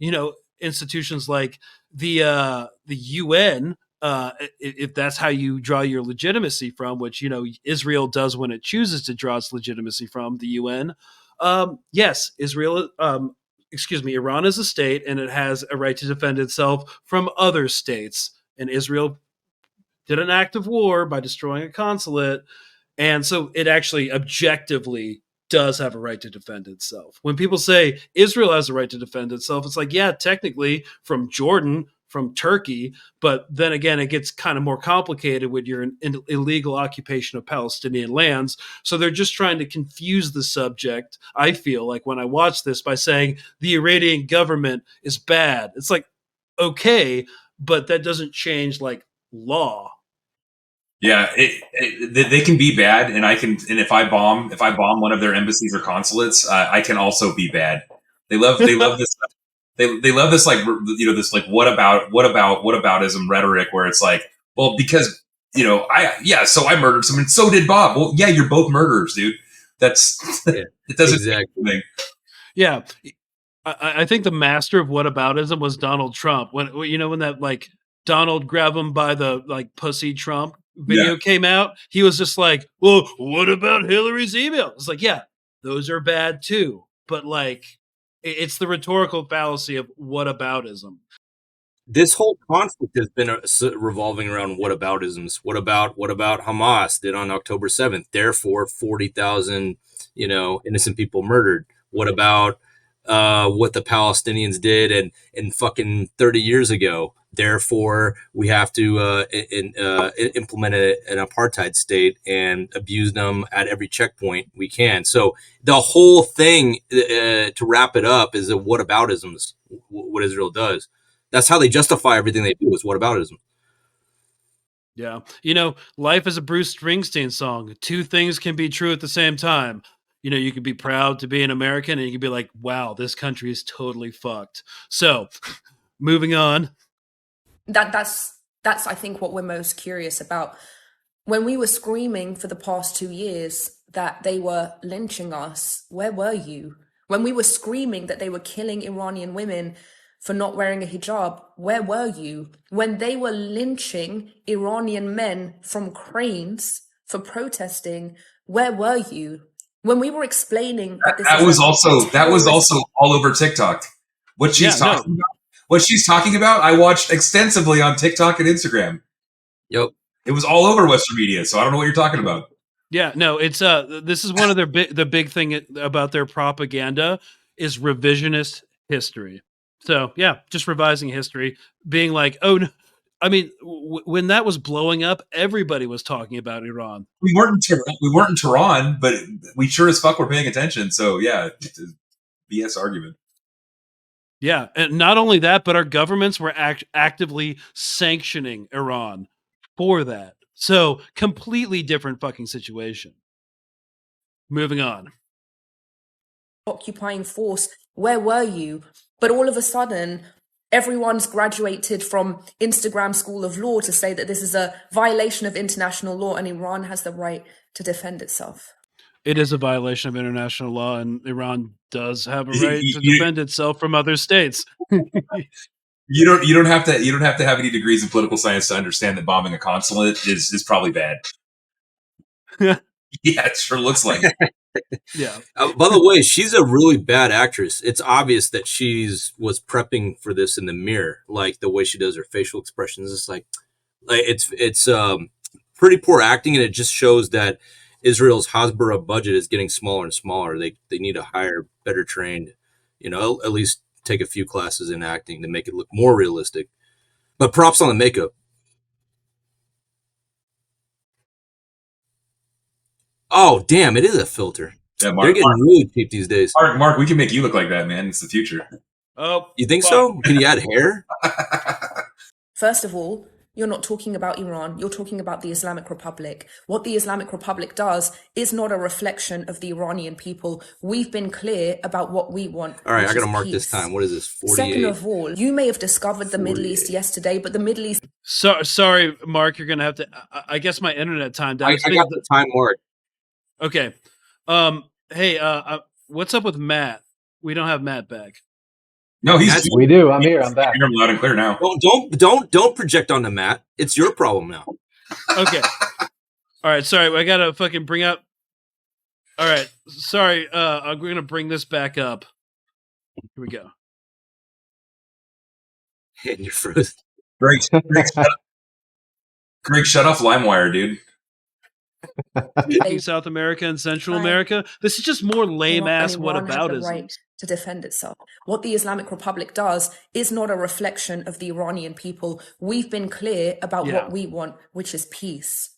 S1: institutions like the UN. If that's how you draw your legitimacy from, which Israel does when it chooses to draw its legitimacy from the UN. Yes, Iran is a state and it has a right to defend itself from other states. And Israel did an act of war by destroying a consulate, and so it actually objectively does have a right to defend itself. When people say Israel has a right to defend itself, it's like, yeah, technically from Jordan, from Turkey, but then again, it gets kind of more complicated when you're in illegal occupation of Palestinian lands. So they're just trying to confuse the subject, I feel like, when I watch this by saying the Iranian government is bad. It's like, okay, but that doesn't change like law.
S5: Yeah, they can be bad, and if I bomb one of their embassies or consulates, I can also be bad. They love this. They love this, like, this like whataboutism rhetoric where it's like, well, because so I murdered someone, so did Bob. Well, yeah, you're both murderers, dude. That's it doesn't
S4: exactly.
S1: Yeah, I think the master of whataboutism was Donald Trump. When that like Donald grab him by the like pussy Trump video came out, he was just like, well, what about Hillary's email? It's like, yeah, those are bad too, but like, it's the rhetorical fallacy of whataboutism.
S4: This whole conflict has been revolving around whataboutisms. What about Hamas did on October 7th? Therefore, 40,000 innocent people murdered. What about what the Palestinians did and fucking 30 years ago? Therefore, we have to implement an apartheid state and abuse them at every checkpoint we can. So the whole thing, to wrap it up, is a whataboutism, what Israel does. That's how they justify everything they do, is whataboutism.
S1: Yeah. Life is a Bruce Springsteen song. Two things can be true at the same time. You can be proud to be an American and you can be like, wow, this country is totally fucked. So moving on.
S7: That's I think what we're most curious about. When we were screaming for the past 2 years that they were lynching us, where were you? When we were screaming that they were killing Iranian women for not wearing a hijab, where were you? When they were lynching Iranian men from cranes for protesting, where were you? When we were explaining
S5: that was also all over TikTok. What she's talking about. What she's talking about, I watched extensively on TikTok and Instagram.
S4: Yep.
S5: It was all over Western media, so I don't know what you're talking about.
S1: Yeah, no, it's this is one of their the big thing about their propaganda is revisionist history. So, yeah, just revising history, being like, oh, no. I mean, when that was blowing up, everybody was talking about Iran.
S5: We weren't in Tehran, but we sure as fuck were paying attention. So, yeah, it's a BS argument.
S1: Yeah, and not only that, but our governments were actively sanctioning Iran for that. So, completely different fucking situation. Moving on.
S7: Occupying force, where were you? But all of a sudden, everyone's graduated from Instagram School of Law to say that this is a violation of international law and Iran has the right to defend itself.
S1: It is a violation of international law, and Iran does have a right to defend itself from other states.
S5: You don't have to have any degrees in political science to understand that bombing a consulate is probably bad. Yeah, it sure looks like it.
S1: Yeah.
S4: By the way, she's a really bad actress. It's obvious that was prepping for this in the mirror, like the way she does her facial expressions. It's like, Like it's pretty poor acting, and it just shows that Israel's Hasbara budget is getting smaller and smaller. They need to hire better trained, at least take a few classes in acting to make it look more realistic. But props on the makeup. Oh, damn, it is a filter.
S5: Yeah,
S4: They're getting really cheap these days.
S5: Mark, we can make you look like that, man. It's the future.
S1: Oh,
S4: You think so? Can you add hair?
S7: First of all, you're not talking about Iran, you're talking about the Islamic Republic. What the Islamic Republic does is not a reflection of the Iranian people. We've been clear about what we want.
S4: All right,
S7: which
S4: I got to
S7: is
S4: mark
S7: peace.
S4: this time. What is this, 48?
S7: Second of all, you may have discovered the Middle East
S4: 48.
S7: yesterday, but the Middle East...
S1: sorry, Mark, you're going to have to... I guess my internet timed out.
S4: I got the time mark.
S1: Okay. Hey, what's up with Matt? We don't have Matt back.
S5: No,
S2: we do. I'm here. I'm back.
S5: Hear him loud and clear now.
S4: Don't project onto Matt. It's your problem now.
S1: Okay. All right. Sorry, I gotta fucking bring up. All right. Sorry. We're gonna bring this back up. Here we go.
S4: And you're frozen.
S5: Greg, shut off LimeWire, dude.
S1: South America and Central America. This is just more lame ass whataboutism.
S7: Right to defend itself. What the Islamic Republic does is not a reflection of the Iranian people. We've been clear about what we want, which is peace.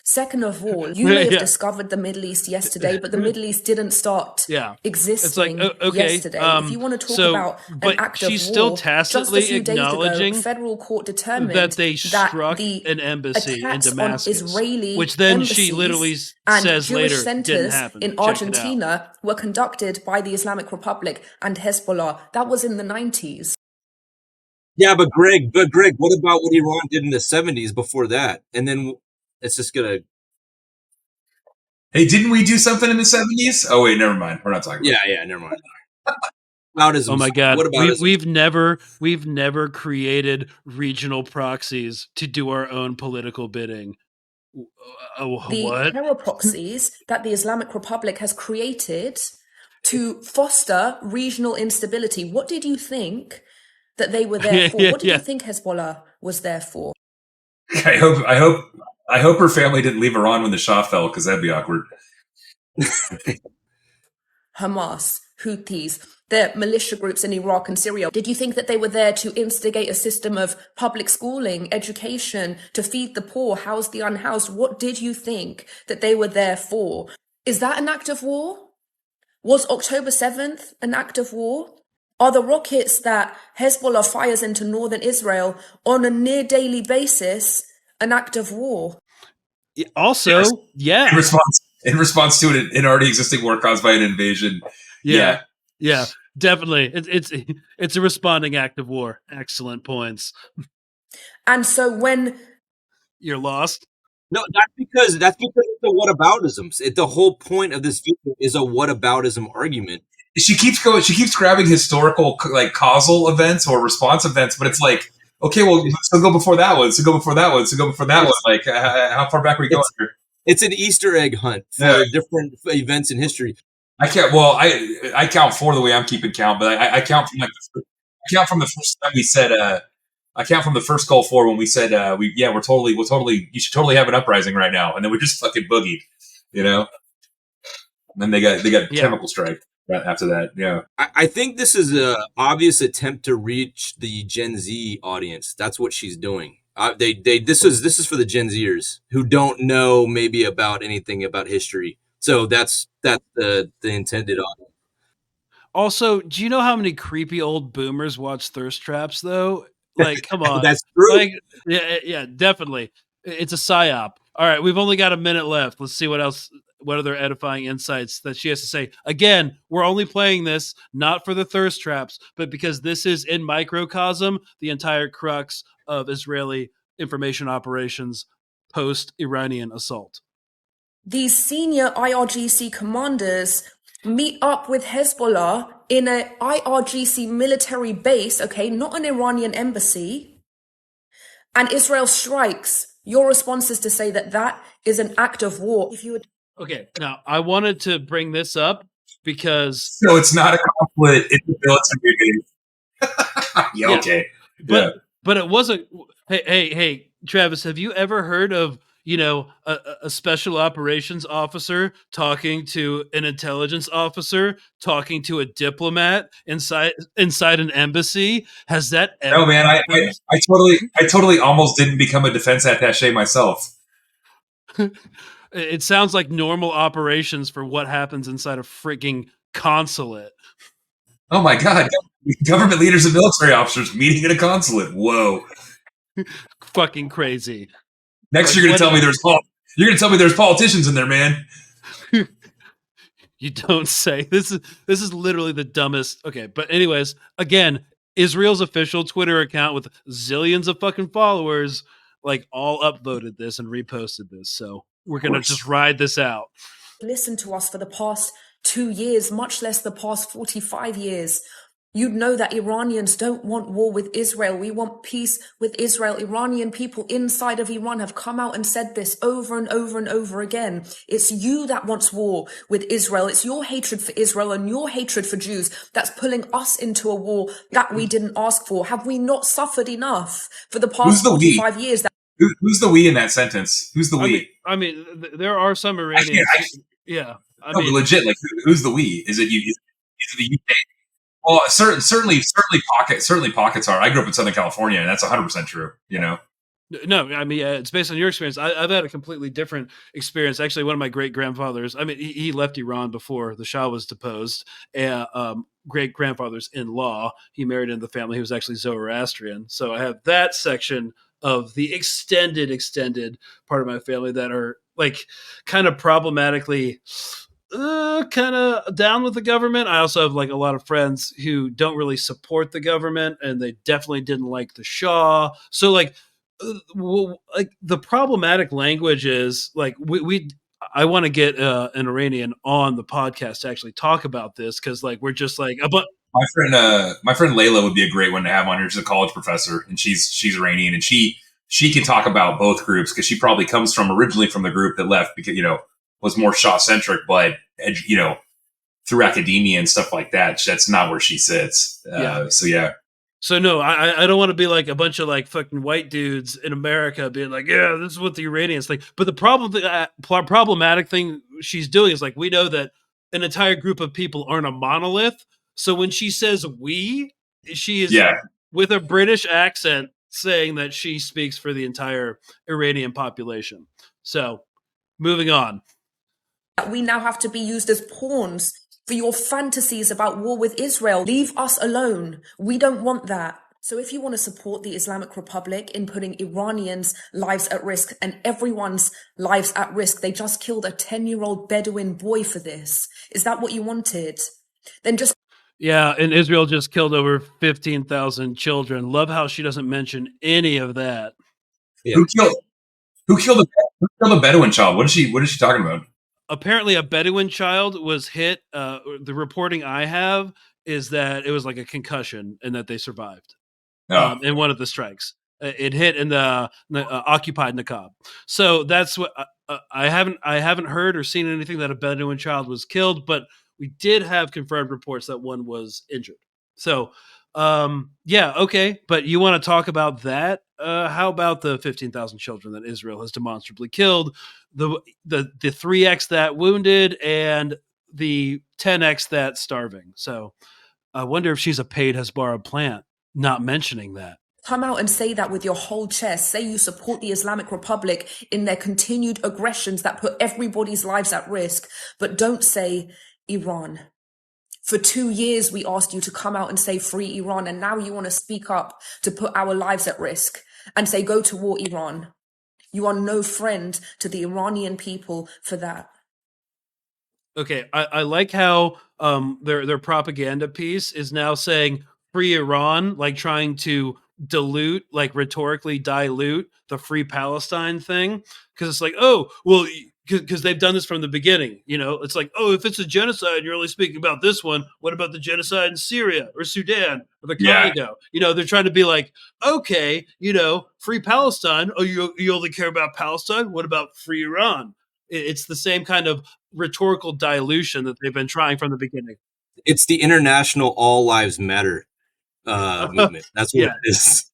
S7: Second of all, you may have discovered the Middle East yesterday, but the Middle East didn't start existing yesterday. If you want to talk about an act of war,
S1: still tacitly
S7: just a few
S1: acknowledging
S7: days ago, federal court determined
S1: that they struck an embassy in Damascus, which then she literally says later didn't happen.
S7: In Argentina were conducted by the Islamic Republic and Hezbollah. That was in the 90s.
S4: Yeah, but Greg, what about what Iran did in the 70s before that? And then it's just gonna.
S5: Hey, didn't we do something in the 70s? Oh wait, never mind. We're not talking about
S4: Yeah, never mind. Whataboutism.
S1: Oh my god,
S4: what about
S1: we've never created regional proxies to do our own political bidding.
S7: The terror proxies that the Islamic Republic has created to foster regional instability. What did you think that they were there for? What did you think Hezbollah was there for?
S5: I hope her family didn't leave Iran when the Shah fell, because that'd be awkward.
S7: Hamas, Houthis, the militia groups in Iraq and Syria. Did you think that they were there to instigate a system of public schooling, education, to feed the poor, house the unhoused? What did you think that they were there for? Is that an act of war? Was October 7th an act of war? Are the rockets that Hezbollah fires into northern Israel on a near daily basis an act of war?
S1: Also, yeah.
S5: In response to an already existing war caused by an invasion.
S1: Yeah, definitely. It's a responding act of war. Excellent points.
S7: And so when
S1: you're lost.
S4: No, that's because it's a whataboutism. The whole point of this video is a whataboutism argument.
S5: She keeps grabbing historical causal events or response events, but it's like, okay, well, so go before that one, so go before that one, so go before that one. Like, how far back are we going here?
S4: It's an Easter egg hunt for different events in history.
S5: I can't. Well, I count four the way I'm keeping count, but I count from the first time we said. I count from the first call for when we said we'll totally you should totally have an uprising right now, and then we just fucking boogied, And then they got chemical strike after that. Yeah,
S4: I think this is an obvious attempt to reach the Gen Z audience. That's what she's doing. This is for the Gen Zers who don't know maybe about anything about history. So that's the intended audience.
S1: Also, do you know how many creepy old boomers watch thirst traps though? Like, come on.
S4: That's true.
S1: Like, yeah, definitely. It's a psyop. All right, we've only got a minute left. Let's see what other edifying insights that she has to say. Again, we're only playing this not for the thirst traps, but because this is in microcosm the entire crux of Israeli information operations post-Iranian assault.
S7: These senior IRGC commanders meet up with Hezbollah in a IRGC military base, okay, not an Iranian embassy, and Israel strikes. Your response is to say that is an act of war.
S1: Okay, now I wanted to bring this up because...
S5: So it's not a conflict, it's a military base. Okay.
S1: But it wasn't... Hey, Travis, have you ever heard of a special operations officer talking to an intelligence officer talking to a diplomat inside an embassy? Has that ever
S5: No, man,
S1: happened?
S5: I totally almost didn't become a defense attaché myself.
S1: It sounds like normal operations for what happens inside a freaking consulate.
S5: Oh my God, government leaders and military officers meeting at a consulate. Whoa!
S1: Fucking crazy.
S5: Next,
S1: Like,
S5: you're gonna
S1: what
S5: tell me
S1: if-
S5: there's politicians in there, man.
S1: You don't say. This is literally the dumbest. Okay, but anyways, again, Israel's official Twitter account with zillions of fucking followers, like, all upvoted this and reposted this. So we're gonna just ride this out.
S7: Listen to us for the past 2 years, much less the past 45 years. You'd know that Iranians don't want war with Israel. We want peace with Israel. Iranian people inside of Iran have come out and said this over and over and over again. It's you that wants war with Israel. It's your hatred for Israel and your hatred for Jews that's pulling us into a war that we didn't ask for. Have we not suffered enough for the past 45 years?
S5: Who's the we in that sentence? Who's the we?
S1: I mean, there are some Iranians. Yeah. I mean,
S5: legit. Like, who's the we? Is it you? Is it the UK? Well, certainly pockets are. I grew up in Southern California, and that's 100% true. You know.
S1: No, I mean, it's based on your experience. I've had a completely different experience. Actually, one of my great grandfathers, I mean, he left Iran before the Shah was deposed. Great grandfather's in law. He married into the family. He was actually Zoroastrian. So I have that section of the extended part of my family that are like kind of problematically kind of down with the government. I also have like a lot of friends who don't really support the government, and they definitely didn't like the Shah. So like the problematic language is like I want to get an Iranian on the podcast to actually talk about this, because like we're just like
S5: my friend Layla would be a great one to have on here. She's a college professor, and she's Iranian, and she can talk about both groups, because she probably comes from originally from the group that left because was more Shah centric, but through academia and stuff like that, that's not where she sits. So yeah.
S1: So no, I don't want to be like a bunch of like fucking white dudes in America being like, yeah, this is what the Iranians think. But the problematic thing she's doing is like, we know that an entire group of people aren't a monolith. So when she says we, she is with a British accent saying that she speaks for the entire Iranian population. So moving on.
S7: We now have to be used as pawns for your fantasies about war with Israel. Leave us alone. We don't want that. So if you want to support the Islamic Republic in putting Iranians' lives at risk and everyone's lives at risk, they just killed a 10-year-old Bedouin boy for this. Is that what you wanted? Then just...
S1: Yeah, and Israel just killed over 15,000 children. Love how she doesn't mention any of that.
S5: Yeah. Who killed a Bedouin child? What is she talking about?
S1: Apparently a Bedouin child was hit. The reporting I have is that it was like a concussion and that they survived in one of the strikes. It hit in the occupied Naqab. So that's what I haven't heard or seen anything that a Bedouin child was killed, but we did have confirmed reports that one was injured. So yeah, okay. But you want to talk about that? How about the 15,000 children that Israel has demonstrably killed? The 3x that wounded and the 10x that starving. So I wonder if she's a paid Hezbollah plant, not mentioning that.
S7: Come out and say that with your whole chest. Say you support the Islamic Republic in their continued aggressions that put everybody's lives at risk, but don't say Iran. For 2 years, we asked you to come out and say free Iran, and now you want to speak up to put our lives at risk and say go to war, Iran. You are no friend to the Iranian people for that.
S1: Okay, I like how their propaganda piece is now saying free Iran, like trying to dilute, like rhetorically dilute the free Palestine thing, because it's like, oh, well, because they've done this from the beginning. It's like, oh, if it's a genocide, you're only speaking about this one. What about the genocide in Syria or Sudan or the Congo? They're trying to be like, okay, free Palestine. Oh, you only care about Palestine? What about free Iran? It's the same kind of rhetorical dilution that they've been trying from the beginning.
S4: It's the international all lives matter movement. That's what it is.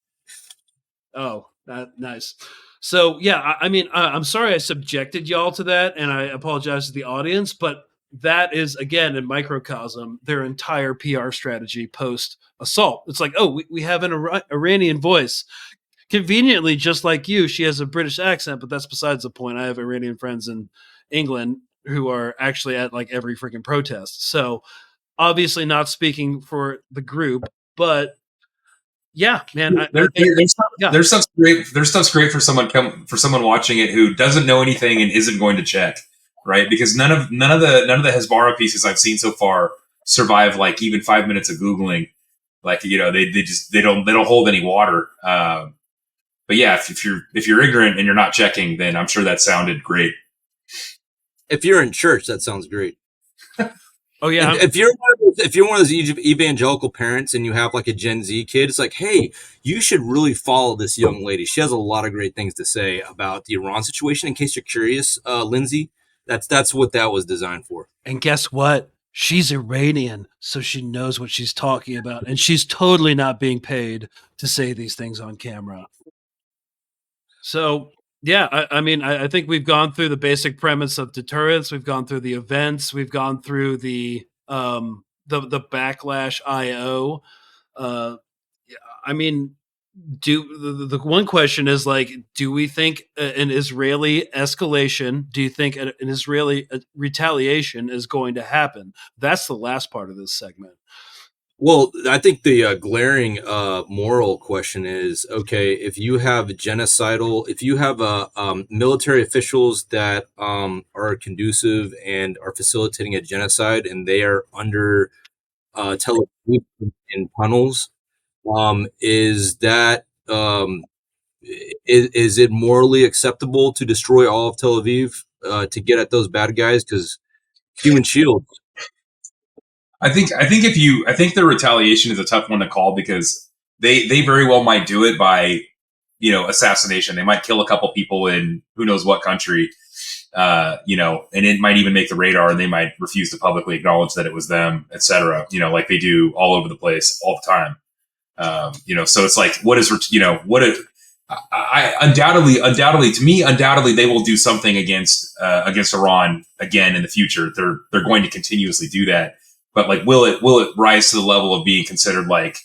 S1: Oh, Nice. So yeah, I mean, I'm sorry I subjected y'all to that, and I apologize to the audience, but that is again in microcosm their entire PR strategy post assault. It's like, oh, we have an Iranian voice. Conveniently, just like you, she has a British accent, but that's besides the point. I have Iranian friends in England who are actually at like every freaking protest. So obviously not speaking for the group, but yeah, man, I think yeah.
S5: There's stuff's great. There's stuff's great for someone watching it who doesn't know anything and isn't going to check, right? Because none of the Hezbollah pieces I've seen so far survive like even 5 minutes of googling. Like they don't hold any water. But yeah, if you're ignorant and you're not checking, then I'm sure that sounded great.
S4: If you're in church, that sounds great.
S1: Oh yeah.
S4: If you're one of those evangelical parents and you have like a Gen Z kid, it's like, hey, you should really follow this young lady. She has a lot of great things to say about the Iran situation. In case you're curious, Lindsay, that's what that was designed for.
S1: And guess what? She's Iranian, so she knows what she's talking about, and she's totally not being paid to say these things on camera. So yeah, I mean, I think we've gone through the basic premise of deterrence. We've gone through the events. We've gone through the backlash IO. I mean, the one question is like, do we think an Israeli escalation? Do you think an Israeli retaliation is going to happen? That's the last part of this segment.
S4: Well, I think the glaring moral question is, okay, if you have military officials that are conducive and are facilitating a genocide and they are under telegraphed in tunnels, is it morally acceptable to destroy all of Tel Aviv to get at those bad guys? Because human shields.
S5: I think the retaliation is a tough one to call because they very well might do it by, assassination. They might kill a couple people in who knows what country, and it might even make the radar, and they might refuse to publicly acknowledge that it was them, etc. Like they do all over the place all the time. So it's like, undoubtedly they will do something against Iran again in the future. They're going to continuously do that. But like, will it rise to the level of being considered like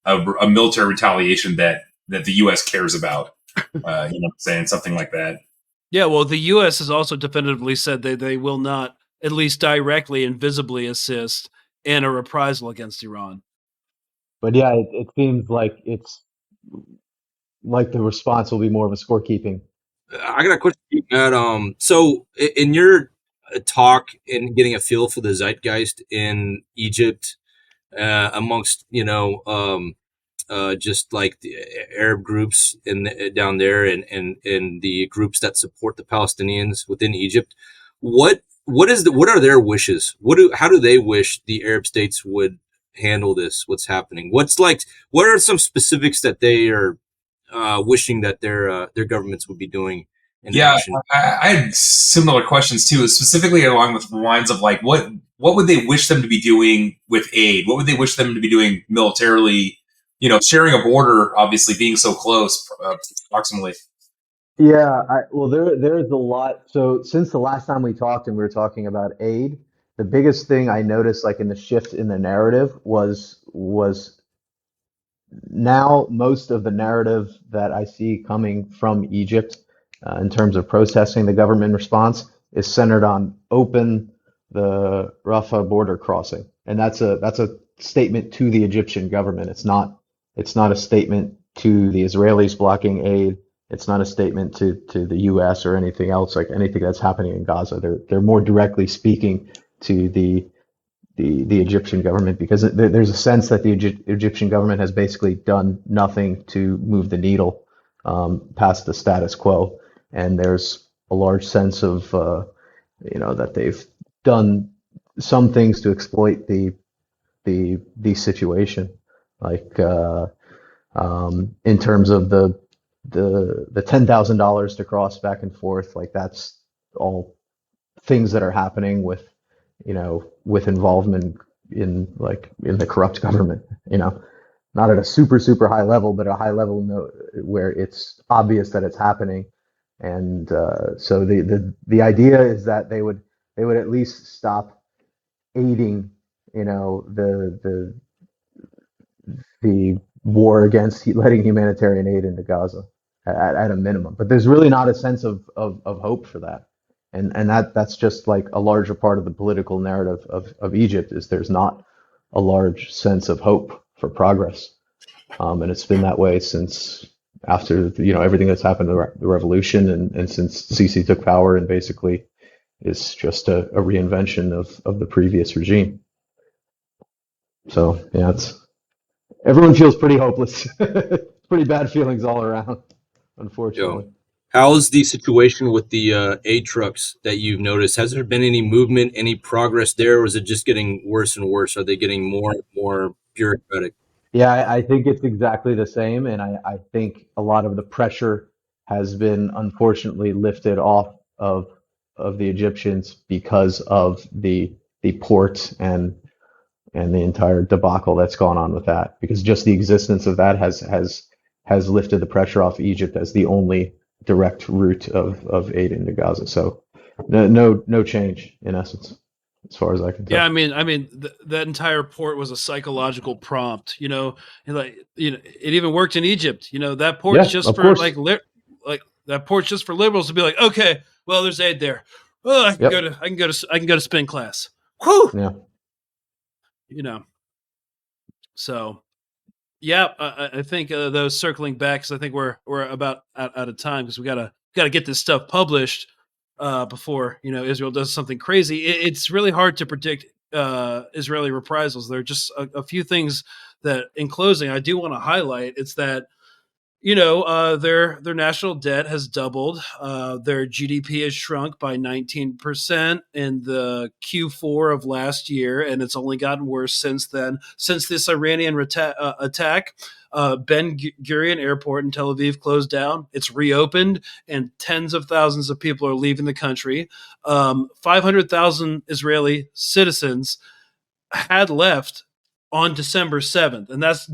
S5: a military retaliation that the U.S. cares about? Saying something like that.
S1: Yeah, well, the U.S. has also definitively said that they will not, at least directly and visibly, assist in a reprisal against Iran.
S2: But yeah, it seems like it's like the response will be more of a scorekeeping.
S4: I got a question, Matt. So in your talk and getting a feel for the zeitgeist in Egypt, amongst just like the Arab groups down there and the groups that support the Palestinians within Egypt, what are their wishes? How do they wish the Arab states would handle this? What's happening? What are some specifics that they are wishing that their governments would be doing?
S5: I had similar questions too, specifically along the lines of like, what would they wish them to be doing with aid? What would they wish them to be doing militarily? Sharing a border, obviously being so close, approximately.
S2: Yeah, there is a lot. So since the last time we talked and we were talking about aid, the biggest thing I noticed, like in the shift in the narrative, was now most of the narrative that I see coming from Egypt in terms of protesting the government response is centered on open the Rafah border crossing, and that's a statement to the Egyptian government. It's not a statement to the Israelis blocking aid. It's not a statement to the U.S. or anything else, like anything that's happening in Gaza. They're more directly speaking to the Egyptian government, because there's a sense that the Egyptian government has basically done nothing to move the needle past the status quo, and there's a large sense of that they've done some things to exploit the situation, like in terms of the $10,000 to cross back and forth, like that's all things that are happening with involvement in the corrupt government, not at a super high level, but a high level where it's obvious that it's happening. And so the idea is that they would at least stop aiding, the war against letting humanitarian aid into Gaza at a minimum. But there's really not a sense of hope for that. And that's just like a larger part of the political narrative of Egypt is there's not a large sense of hope for progress. And it's been that way since after, everything that's happened to the revolution and since Sisi took power, and basically is just a reinvention of the previous regime. So yeah, everyone feels pretty hopeless. Pretty bad feelings all around, unfortunately.
S4: How's the situation with the aid trucks that you've noticed? Has there been any movement, any progress there, or is it just getting worse and worse? Are they getting more and more bureaucratic?
S2: Yeah, I think it's exactly the same, and I think a lot of the pressure has been unfortunately lifted off of the Egyptians because of the port and the entire debacle that's gone on with that. Because just the existence of that has lifted the pressure off Egypt as the only direct route of aid into Gaza. So no change in essence, as far as I can tell.
S1: Yeah, I mean, that entire port was a psychological prompt. Like it even worked in Egypt. That port's just for like that port's just for liberals to be like, okay, well, there's aid there. Oh, I can go to spin class. Whew.
S2: Yeah.
S1: So yeah, I think those circling back, because I think we're about out of time, because we gotta get this stuff published before Israel does something crazy. It's really hard to predict Israeli reprisals. There are just a few things that, in closing, I do want to highlight. It's that their national debt has doubled. Their GDP has shrunk by 19% in the Q4 of last year, and it's only gotten worse since then. Since this Iranian attack, Ben Gurion Airport in Tel Aviv closed down. It's reopened, and tens of thousands of people are leaving the country. 500,000 Israeli citizens had left on December 7th, and that's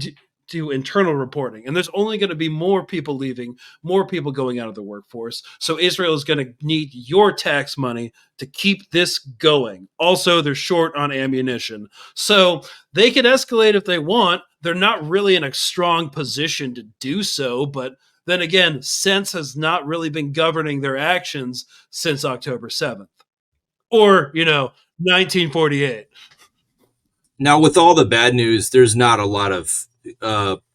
S1: to internal reporting. And there's only going to be more people leaving, more people going out of the workforce. So Israel is going to need your tax money to keep this going. Also, they're short on ammunition. So they can escalate if they want. They're not really in a strong position to do so, but then again, sense has not really been governing their actions since October 7th. Or, 1948.
S4: Now, with all the bad news, there's not a lot of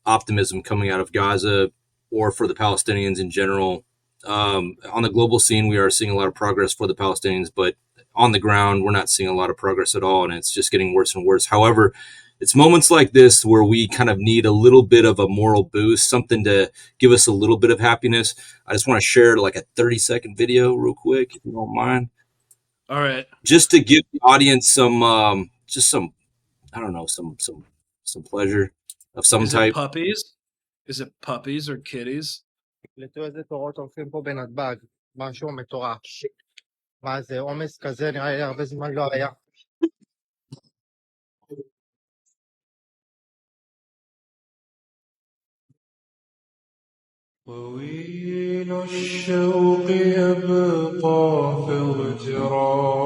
S4: optimism coming out of Gaza or for the Palestinians in general. On the global scene, we are seeing a lot of progress for the Palestinians, but on the ground, we're not seeing a lot of progress at all, and it's just getting worse and worse. However, it's moments like this where we kind of need a little bit of a moral boost, something to give us a little bit of happiness. I just want to share like a 30-second video real quick, if you don't mind.
S1: All right.
S4: Just to give the audience some I don't know, some pleasure of some type.
S1: It puppies? Is it puppies or kitties?
S8: איזה תורות הולכים פה בנתב"ג, משהו מטורף. מה זה, עומס כזה נראה לי הרבה זמן לא היה.
S9: طويل الشوق يبقى في اغتراب.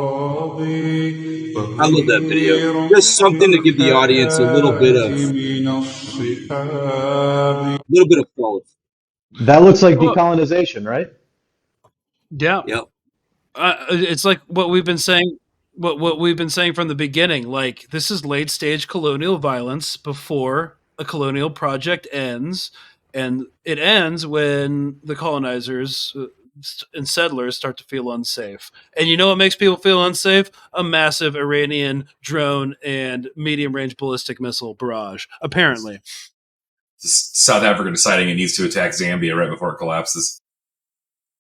S4: I love that video. Just something to give the audience a little bit of solace.
S2: That looks like decolonization, right?
S1: Yeah.
S4: Yep.
S1: It's like what we've been saying. What we've been saying from the beginning. Like, this is late stage colonial violence before a colonial project ends, and it ends when the colonizers and settlers start to feel unsafe. And you know what makes people feel unsafe? A massive Iranian drone and medium-range ballistic missile barrage, apparently.
S5: South Africa deciding it needs to attack Zambia right before it collapses.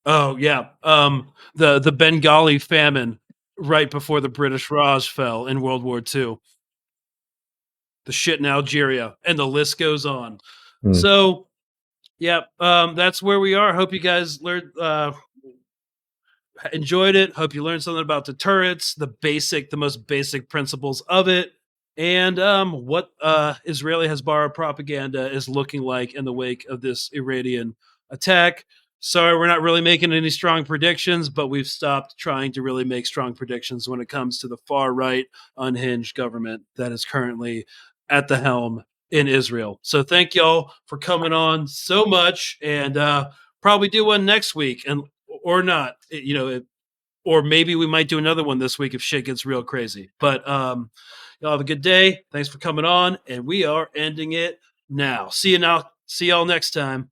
S1: Oh, yeah. The Bengali famine right before the British Raj fell in World War II. The shit in Algeria. And the list goes on. So, yeah, that's where we are. Hope you guys learned, enjoyed it. Hope you learned something about deterrence, the most basic principles of it. and what Israeli Hezbollah propaganda is looking like in the wake of this Iranian attack. Sorry, we're not really making any strong predictions, but we've stopped trying to really make strong predictions when it comes to the far right, unhinged government that is currently at the helm in Israel. So thank y'all for coming on so much, and probably do one next week, and or not, or maybe we might do another one this week if shit gets real crazy. But y'all have a good day. Thanks for coming on, and we are ending it now. See y'all next time.